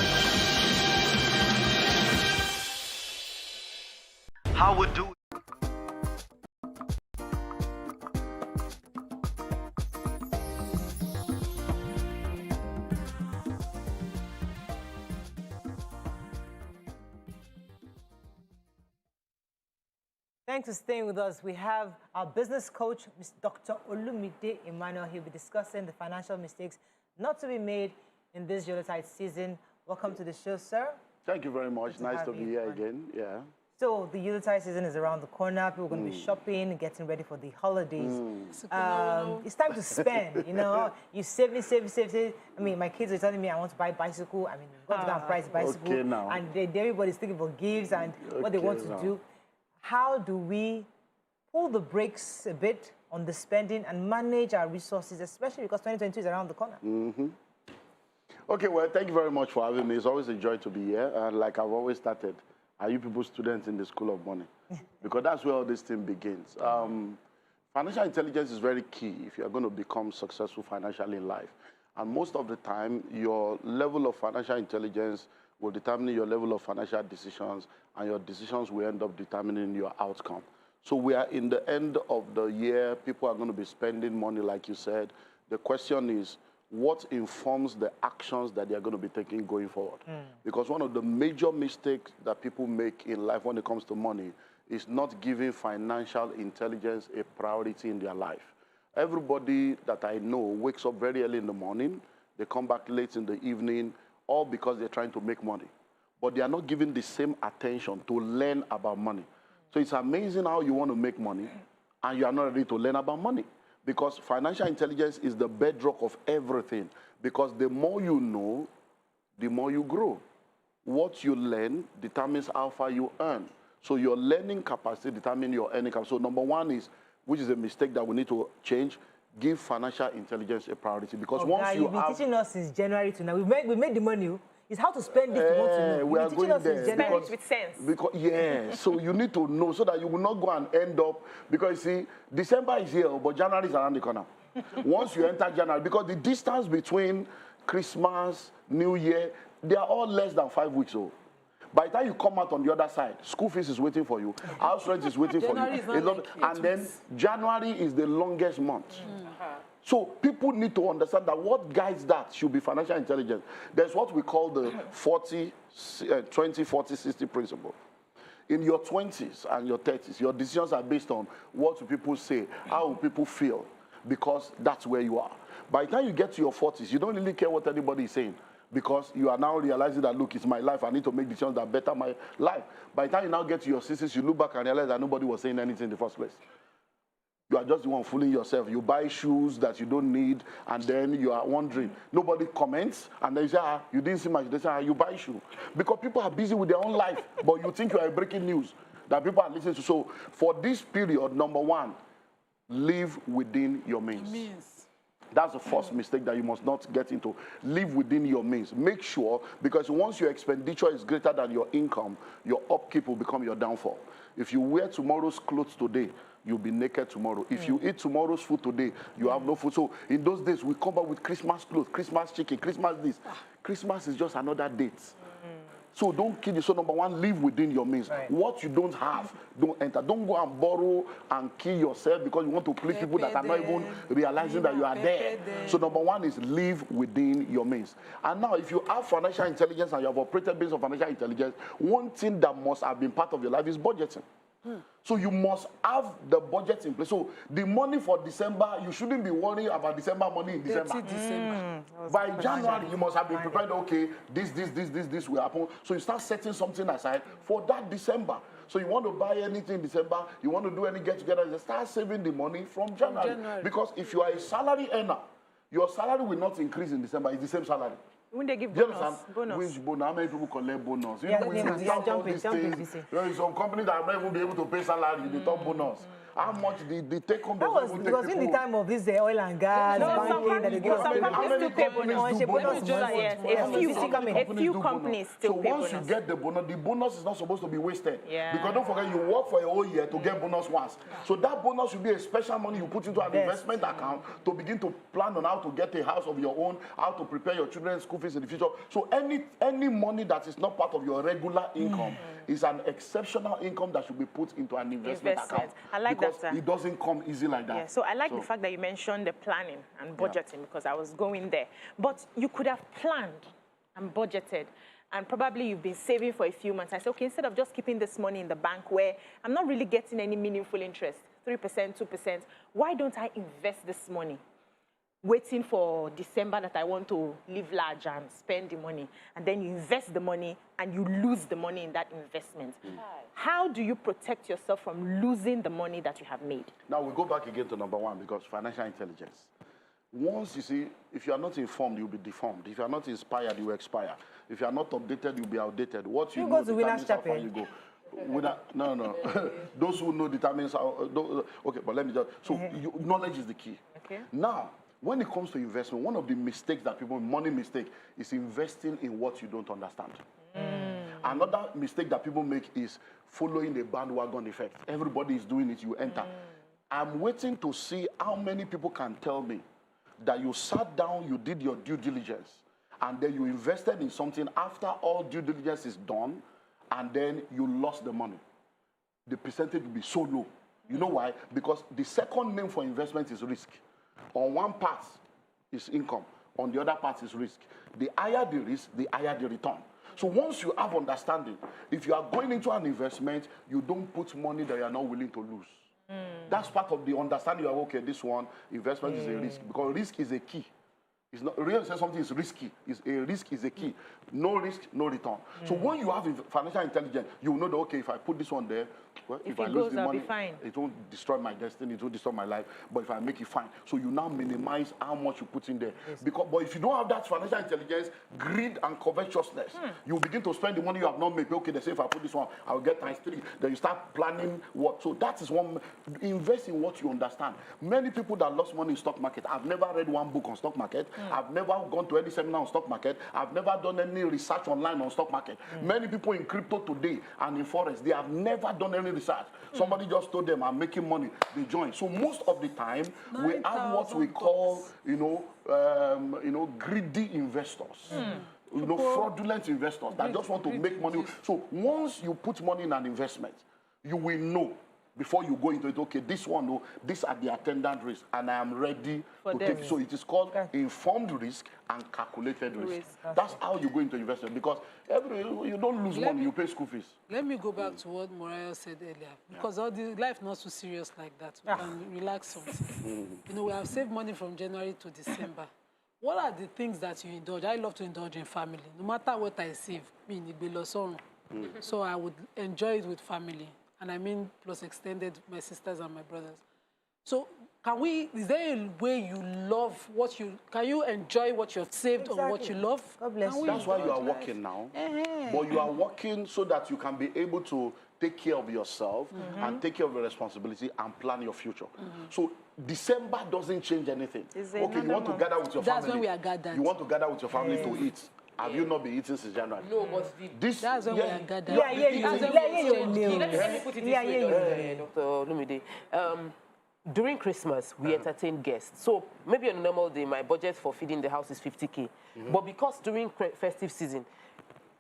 How we're doing.
Thanks for staying with us. We have our business coach, Dr. Olumide Emmanuel. He'll be discussing the financial mistakes not to be made in this Yuletide season. Welcome to the show, sir.
Thank you very much. Nice to be here again. Yeah.
So the Yuletide season is around the corner. People are going to be shopping, getting ready for the holidays. It's time to spend, you know. You save. I mean, my kids are telling me I want to buy a bicycle. I mean, we've got to go and price a bicycle.
Okay, now.
And everybody's thinking about gifts and what they want to do. How do we pull the brakes a bit on the spending and manage our resources, especially because 2022 is around the corner?
Okay, well, thank you very much for having me. It's always a joy to be here. And like I've always started, are you people students in the School of Money? Because that's where all this thing begins. Financial intelligence is very key if you're going to become successful financially in life. And most of the time, your level of financial intelligence will determine your level of financial decisions, and your decisions will end up determining your outcome. So we are in the end of the year. People are going to be spending money, like you said. The question is, what informs the actions that they're going to be taking going forward? Because one of the major mistakes that people make in life when it comes to money is not giving financial intelligence a priority in their life. Everybody that I know wakes up very early in the morning, they come back late in the evening, all because they're trying to make money. But they are not giving the same attention to learn about money. So it's amazing how you want to make money and you are not ready to learn about money. Because financial intelligence is the bedrock of everything. Because the more you know, the more you grow. What you learn determines how far you earn. So your learning capacity determines your earning capacity. So number one is, which is a mistake that we need to change, give financial intelligence a priority. Because once you
you've been teaching us since January to now. We made the money. It's how to spend it. We want to know.
We are going there.
Spend it with sense.
Because, yeah, so you need to know so that you will not go and end up, because you see, December is here, but January is around the corner. Once you enter January, because the distance between Christmas, New Year, they are all less than 5 weeks old. By the time you come out on the other side, school fees is waiting for you, house rent is waiting for you. And then January is the longest month. So people need to understand that what guides that should be financial intelligence. There's what we call the 20, 40, 60 principle. In your 20s and your 30s, your decisions are based on what do people say, how people feel, because that's where you are. By the time you get to your 40s, you don't really care what anybody is saying, because you are now realizing that, look, it's my life. I need to make decisions that better my life. By the time you now get to your 60s, you look back and realize that nobody was saying anything in the first place. You are just the one fooling yourself. You buy shoes that you don't need, and then you are wondering. Nobody comments, and then you say, you didn't see much. They say, you buy shoe. Because people are busy with their own life, but you think you are breaking news that people are listening to. So for this period, number one, live within your means. That's the first mistake that you must not get into. Live within your means. Make sure, because once your expenditure is greater than your income, your upkeep will become your downfall. If you wear tomorrow's clothes today, you'll be naked tomorrow. If you eat tomorrow's food today, you have no food. So in those days, we come up with Christmas clothes, Christmas chicken, Christmas this. Christmas is just another date. So don't kill you. So number one, live within your means. Right. What you don't have, don't enter. Don't go and borrow and kill yourself because you want to please people that are not even realizing that you are there. So number one is live within your means. And now if you have financial intelligence and you have operated based on financial intelligence, one thing that must have been part of your life is budgeting. So you must have the budget in place. So the money for December, you shouldn't be worrying about December money in December. By January, you must have been prepared, okay, this will happen. So you start setting something aside for that December. So you want to buy anything in December, you want to do any get-together, you start saving the money from January. Because if you are a salary earner, your salary will not increase in December. It's the same salary.
When they give bonus.
Which bonus? How many people collect bonus?
Yeah,
jumping. There is some companies that are not even be able to pay salary. They talk bonus. How much the take home?
That was because in the time of this oil and gas, banking, that they give us
a few companies still pay bonus.
So once you get the bonus is not supposed to be wasted. Yeah. Because don't forget, you work for a whole year to get bonus once. So that bonus should be a special money you put into an investment account to begin to plan on how to get a house of your own, how to prepare your children's school fees in the future. So any money that is not part of your regular income is an exceptional income that should be put into an investment account.
I like
because
that.
It doesn't come easy like that.
Yeah, so I like the fact that you mentioned the planning and budgeting because I was going there. But you could have planned and budgeted and probably you've been saving for a few months. I said, okay, instead of just keeping this money in the bank where I'm not really getting any meaningful interest, 3%, 2%, why don't I invest this money? Waiting for December that I want to live large and spend the money. And then you invest the money and you lose the money in that investment. How do you protect yourself from losing the money that you have made?
Now we go back again to number one because financial intelligence. Once you see, if you are not informed, you'll be deformed. If you are not inspired, you will expire. If you are not updated, you'll be outdated. What you know determines how far you go. No. Those who know determines how. Okay, but let me just. So knowledge is the key.
Okay.
Now, when it comes to investment, one of the mistakes that people, money mistake, is investing in what you don't understand. Another mistake that people make is following the bandwagon effect. Everybody is doing it, you enter. I'm waiting to see how many people can tell me that you sat down, you did your due diligence, and then you invested in something after all due diligence is done, and then you lost the money. The percentage will be so low. You know why? Because the second name for investment is risk. On one part is income, on the other part is risk. The higher the risk, the higher the return. So once you have understanding, if you are going into an investment, you don't put money that you are not willing to lose. That's part of the understanding of, okay, this one, investment is a risk, because risk is a key. It's not real say something is risky. Risk is a key. No risk, no return. So when you have financial intelligence, you know that, okay, if I put this one there, well, if I lose the money, it won't destroy my destiny, it won't destroy my life. But if I make it fine, so you now minimize how much you put in there. But if you don't have that financial intelligence, greed and covetousness, you begin to spend the money you have not made. Okay, they say if I put this one, I will get ×3. Then you start planning what. So that is one. Invest in what you understand. Many people that lost money in stock market, I've never read one book on stock market. I've never gone to any seminar on stock market. I've never done any research online on stock market. Many people in crypto today and in forex, they have never done any research. Somebody just told them, I'm making money. They join. So most of the time, we have what we call, greedy investors. Fraudulent investors that just want to make money. So once you put money in an investment, you will know before you go into it, okay, this one, no, these are the attendant risks, and I am ready to take. So it is called informed risk and calculated risk. That's how you go into investment, because you don't lose money, you pay school fees.
Let me go back to what Mariah said earlier, because all the life not so serious like that. We can relax something. You know, we have saved money from January to December. What are the things that you indulge? I love to indulge in family. No matter what I save, so I would enjoy it with family. And I mean, plus extended, my sisters and my brothers. So is there a way you love what can you enjoy what you've saved or what you love?
God bless you.
That's why you are working now. But you are working so that you can be able to take care of yourself and take care of your responsibility and plan your future. So December doesn't change anything. Okay, you want to gather with your family.
That's when we are gathered.
You want to gather with your family to eat. Have you not been eating since January?
No, but
that's when we are gathered.
Let me put it this way, Dr. Lumide. During Christmas, we entertain guests. So maybe on a normal day, my budget for feeding the house is 50K. But because during festive season,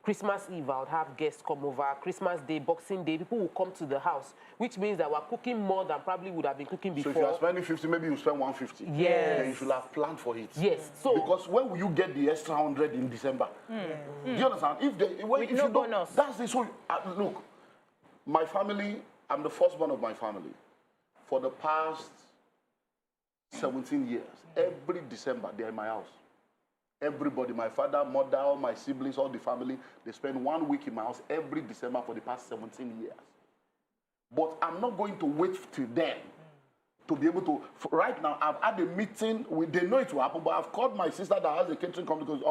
Christmas Eve, I would have guests come over. Christmas Day, Boxing Day, people will come to the house, which means that we're cooking more than probably would have been cooking before.
So if you are spending 50, maybe you spend 150.
Yes.
Then you should have planned for it.
Yes. So
because when will you get the extra 100 in December? Do you understand? If you bonus. That's the so. Look, my family. I'm the firstborn of my family. For the past 17 years, every December they're in my house. Everybody, my father, mother, all my siblings, all the family, they spend 1 week in my house every December for the past 17 years. But I'm not going to wait till then to be able to. Right now, I've had a meeting. They know it will happen, but I've called my sister that has a catering company because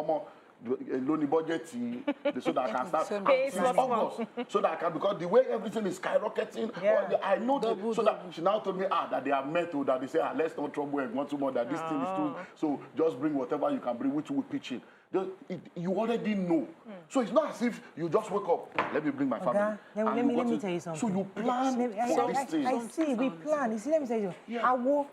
loan budget so that I can start since August, so that I can, because the way everything is skyrocketing, I know that, so that she now told me that they are met, that they say let's not trouble and want too much, that this thing is too, so just bring whatever you can bring, which will pitch in. You already know. So it's not as if you just wake up, let me bring my family.
Let me tell you something.
So you plan for this thing.
I see, we plan. You see, let me tell you. I will.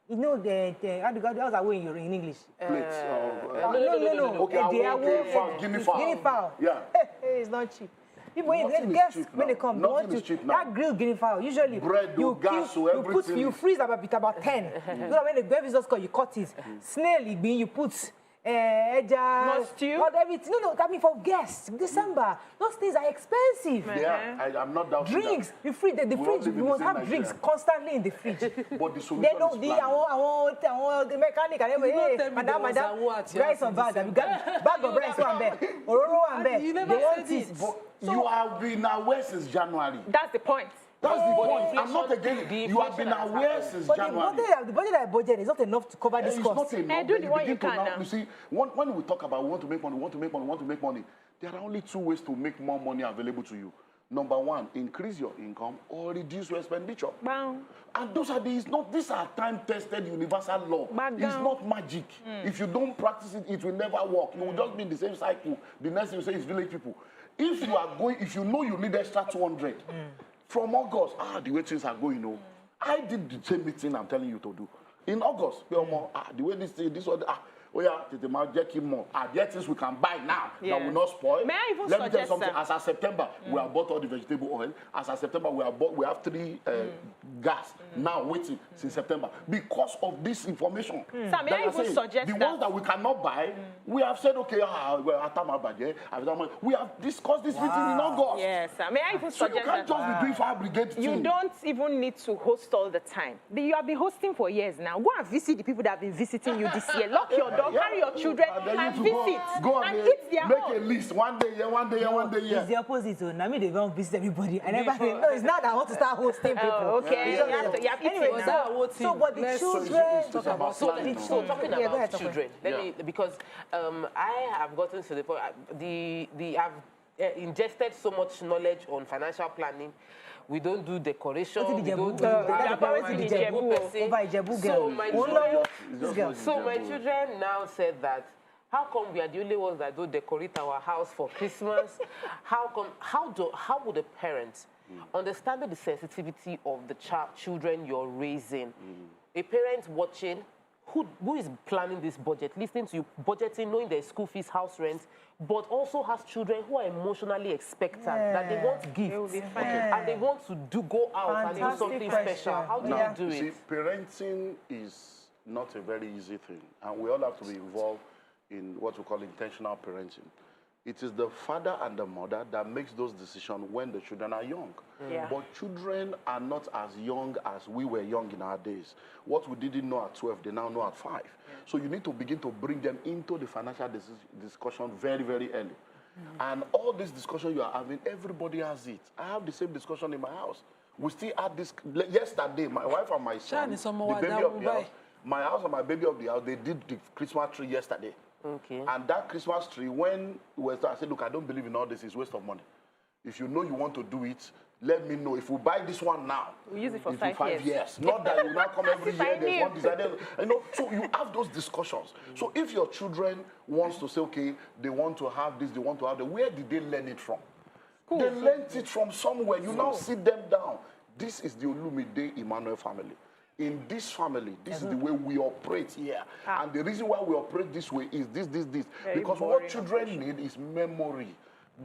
You know how does that way in English?
Plates.
No.
Okay, guinea fowl.
Guinea fowl.
Yeah.
It's not cheap. People, guests, when they come, that grilled guinea fowl, usually
bread,
you freeze about 10. When the visitors come, you cut it. Snail, you put
not stew?
Everything. No, I mean for guests. December, those things are expensive.
Yeah, I'm not doubting
drinks, the fridge, you must have drinks constantly in the fridge.
But the solution
they don't, the mechanic and everything. Madam, rice on bag. You got bag of rice one there, ororo one there. They want it.
You have been aware since January.
That's the point.
That's the point. I'm not against it. You have been aware since January.
The budget is not enough to cover this cost.
It's not enough.
Do the one you can now.
You see, when we talk about we want to make money, there are only two ways to make more money available to you. Number one, increase your income or reduce your expenditure.
Bang.
And these are time-tested universal law. It's not magic. If you don't practice it, it will never work. You will just be in the same cycle. The next thing you say is village people. If you know you need extra 200, from August, the way things are going, I did the same thing I'm telling you to do. In August, the way this one, more. There are things we can buy now that will not spoil.
May I even
Let me tell you something.
that?
As of September, we have bought all the vegetable oil. As of September, we have 3 gas now waiting since September because of this information.
So may I even suggest
the ones that we cannot buy, we have said, okay, we have discussed this meeting in August.
Yes, may I even suggest
you can't just be doing fire brigade thing.
You don't even need to host all the time. You have been hosting for years now. Go and visit the people that have been visiting you this year. Lock your door. Carry your children and visit
go
and eat their
make
own.
a list one day here.
It's the opposite. So now they don't visit everybody. I never no, it's not that I want to start hosting people.
Okay.
Anyway, so but the children.
So talking about children, because I have gotten to the point. I've ingested so much knowledge on financial planning. We don't do decoration. We don't do So my children now said that, how come we are the only ones that don't decorate our house for Christmas? How would a parent, understanding the sensitivity of the children you're raising, a parent watching who is planning this budget, listening to you, budgeting, knowing their school fees, house rent, but also has children who are emotionally expectant, that they want gifts, and they want to go out and do something special. How do you do it?
See, parenting is not a very easy thing, and we all have to be involved in what we call intentional parenting. It is the father and the mother that makes those decisions when the children are young.
Yeah.
But children are not as young as we were young in our days. What we didn't know at 12, they now know at 5. So you need to begin to bring them into the financial discussion very, very early. And all this discussion you are having, everybody has it. I have the same discussion in my house. We still had this yesterday, my wife and my son, the baby of the house, my house and my baby of the house, they did the Christmas tree yesterday.
Okay.
And that Christmas tree, when I said, look, I don't believe in all this, it's waste of money. If you know you want to do it, let me know. If we buy this one now,
we use it for 5
years. Not that you now come every year, there's one designer. You know, so you have those discussions. So if your children wants to say, okay, they want to have this, they want to have that, where did they learn it from? Cool. They learned it from somewhere. You now sit them down. This is the Olumide Emmanuel family. In this family, this is the way we operate here. And the reason why we operate this way is this. Because what children need is memory,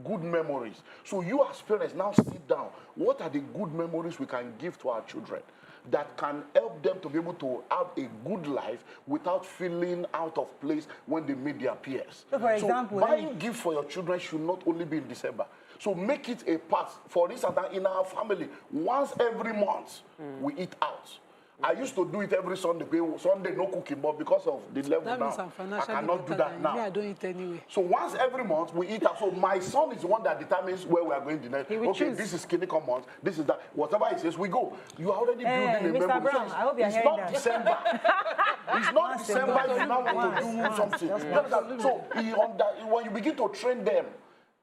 good memories. So you as parents now sit down. What are the good memories we can give to our children that can help them to be able to have a good life without feeling out of place when they meet their peers?
So for example,
buying gifts for your children should not only be in December. So make it a part. For instance, in our family, once every month, we eat out. I used to do it every Sunday. Sunday, no cooking, but because of the level
that
now, I cannot do that now.
I don't eat anyway.
So once every month, we eat out. So my son is the one that determines where we are going the next. Okay, this is Skinny month, this is that. Whatever he says, we go. You are already building a memory.
Mr. Brown, I hope you're hearing that.
December. It's not December, you now want to do something. So when you begin to train them,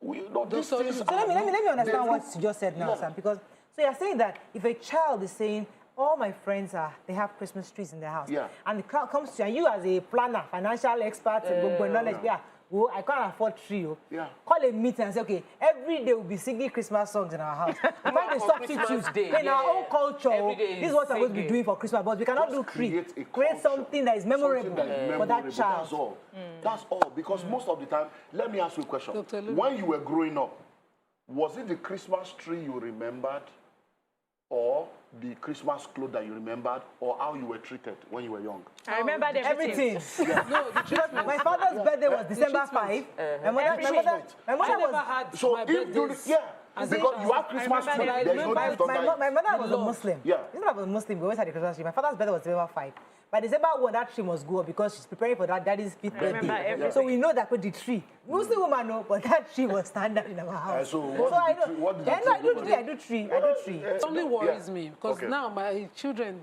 so let me understand what you just said now, Sam, because so you're saying that if a child is saying, all my friends they have Christmas trees in their house.
Yeah.
And it comes to you, and you as a planner, financial expert, knowledge, well, I can't afford tree.
Yeah.
Call a meeting and say, okay, every day we'll be singing Christmas songs in our house. We find a substitute in our own culture. This is what we're going to be doing for Christmas, but we cannot do tree. Create something that is memorable for that child.
That's all. That's all. Because most of the time, let me ask you a question. When you were growing up, was it the Christmas tree you remembered, or the Christmas clothes that you remembered, or how you were treated when you were young?
I remember everything.
No, my father's birthday was December 5. My mother was...
So if you... because you have Christmas tree, there's no gift on that.
My mother was a Muslim.
Yeah.
It's not a Muslim, we always had a Christmas tree. My father's birthday was December 5. By December 1, that tree must go up because she's preparing for that daddy's 5th birthday. So we know that with the tree. Muslim woman know, but that tree was standard in our house.
So I
do tree.
It only worries me because now my children,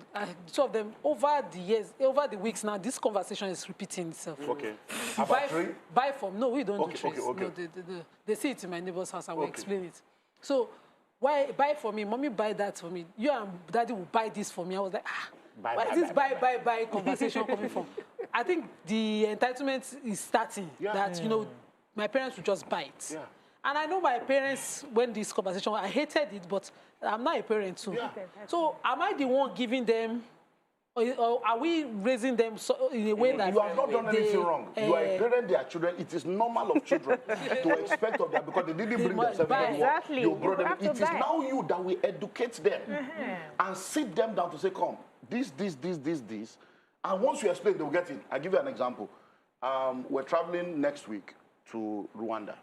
two of them, over the years, over the weeks now, this conversation is repeating itself.
Okay. About tree?
Buy from, no, we don't do trees.
Okay.
No, they see it in my neighbor's house and we explain it. So, why buy for me? Mommy buy that for me. You and daddy will buy this for me. I was like, where is this buy conversation coming from? I think the entitlement is starting that, you know, my parents will just buy it. Yeah. And I know my parents, when this conversation, I hated it, but I'm not a parent too. Yeah. So am I the one giving them, or are we raising them in a way that...
You have not done anything wrong. You are a parent, they are children. It is normal of children to expect of them because they didn't bring themselves in the world. You brought them. It is now you that will educate them and sit them down to say, come, this. And once you explain, they will get it. I'll give you an example. We're traveling next week to Rwanda.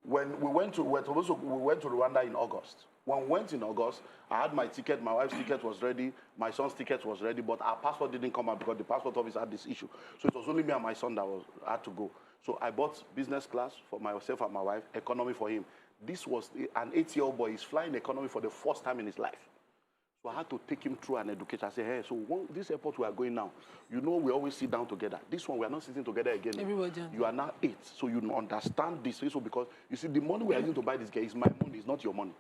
When we went to Rwanda in August. When we went in August, I had my ticket, my wife's ticket was ready, my son's ticket was ready, but our passport didn't come out because the passport office had this issue. So it was only me and my son that had to go. So I bought business class for myself and my wife, economy for him. This was an 8-year-old boy. He's flying economy for the first time in his life. So I had to take him through an education. I said, hey, so this airport we are going now, you know we always sit down together. This one, we are not sitting together again. You are now 8, so you understand this. So because, you see, the money we are using to buy this guy is my money, it's not your money.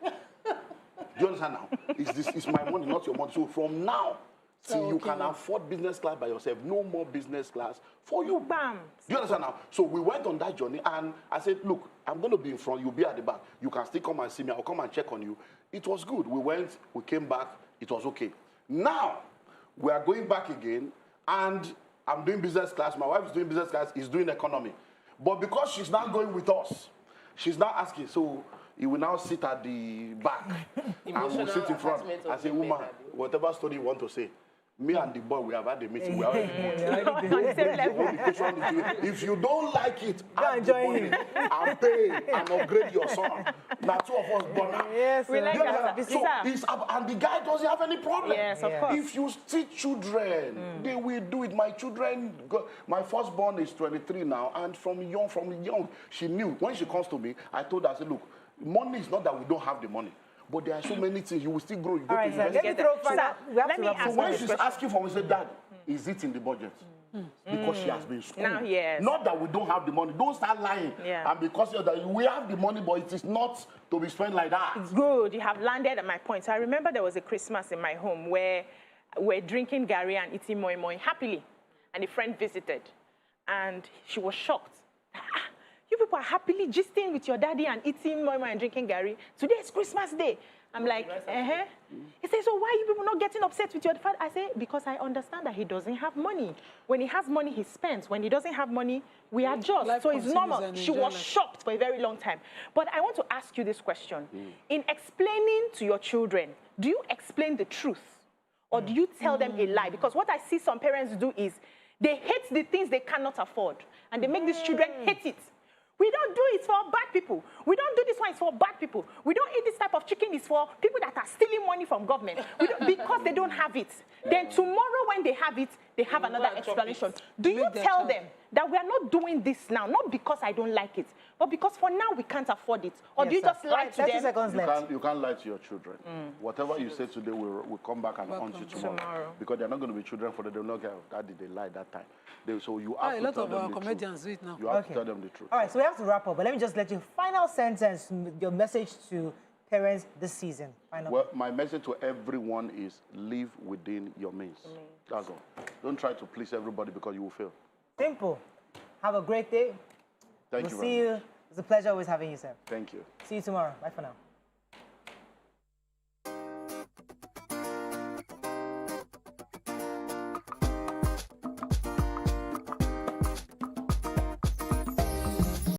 Do you understand now? It's my money, not your money. So from now, till you can afford business class by yourself, no more business class for you. Bam! Do you understand now? So we went on that journey, and I said, look, I'm going to be in front, you'll be at the back. You can still come and see me, I'll come and check on you. It was good. We went, we came back, it was okay. Now, we are going back again, and I'm doing business class, my wife is doing business class, he's doing economy. But because she's not going with us, she's not asking, so he will now sit at the back and we'll sit in front. I say, woman, whatever story you want to say, me and the boy, we have had a meeting. We are already if you don't like it, add the money and pay and upgrade your son. Now, two of us born now.
Yes, we like that.
So and the guy doesn't have any problem.
Yes, of course.
If you teach children, they will do it. My children, my firstborn is 23 now, and from young, she knew. When she comes to me, I told her, I said, look, money is not that we don't have the money. But there are so many things. You will still grow. You go to university. So when she's asking for me, say, Dad, is it in the budget? Because she has been schooled.
Now, yes.
Not that we don't have the money. Don't start lying.
Yeah.
And because that we have the money, but it is not to be spent like that.
It's good. You have landed at my point. So I remember there was a Christmas in my home where we're drinking Gary and eating moi moi happily. And a friend visited. And she was shocked. You people are happily gisting with your daddy and eating moi moi and drinking Gary. Today is Christmas Day. I'm like, He says, so why are you people not getting upset with your father? I say, because I understand that he doesn't have money. When he has money, he spends. When he doesn't have money, we adjust. So it's normal. She was shocked for a very long time. But I want to ask you this question. In explaining to your children, do you explain the truth? Or do you tell them a lie? Because what I see some parents do is they hate the things they cannot afford. And they make these children hate it. We don't do it for bad people. We don't do this one, it's for bad people. We don't eat this type of chicken, it's for people that are stealing money from government. Because they don't have it. Then tomorrow when they have it, they have another explanation. Do you tell them that we are not doing this now, not because I don't like it, but because for now we can't afford it? Or do you just lie to them?
You can't lie to your children. Whatever you say today will come back and haunt you tomorrow. Because they're not going to be children for the day. They're not going to Daddy, they lied that time. So you have to tell them the
comedians do it now.
You have to tell them the truth.
All right, so we have to wrap up, but let me just let you final sentence, your message to parents this season.
Well, my message to everyone is live within your means. That's all. Don't try to please everybody because you will fail.
Simple. Have a great day.
Thank you very much.
See you. It's a pleasure always having you, sir.
Thank you.
See you tomorrow. Bye for now.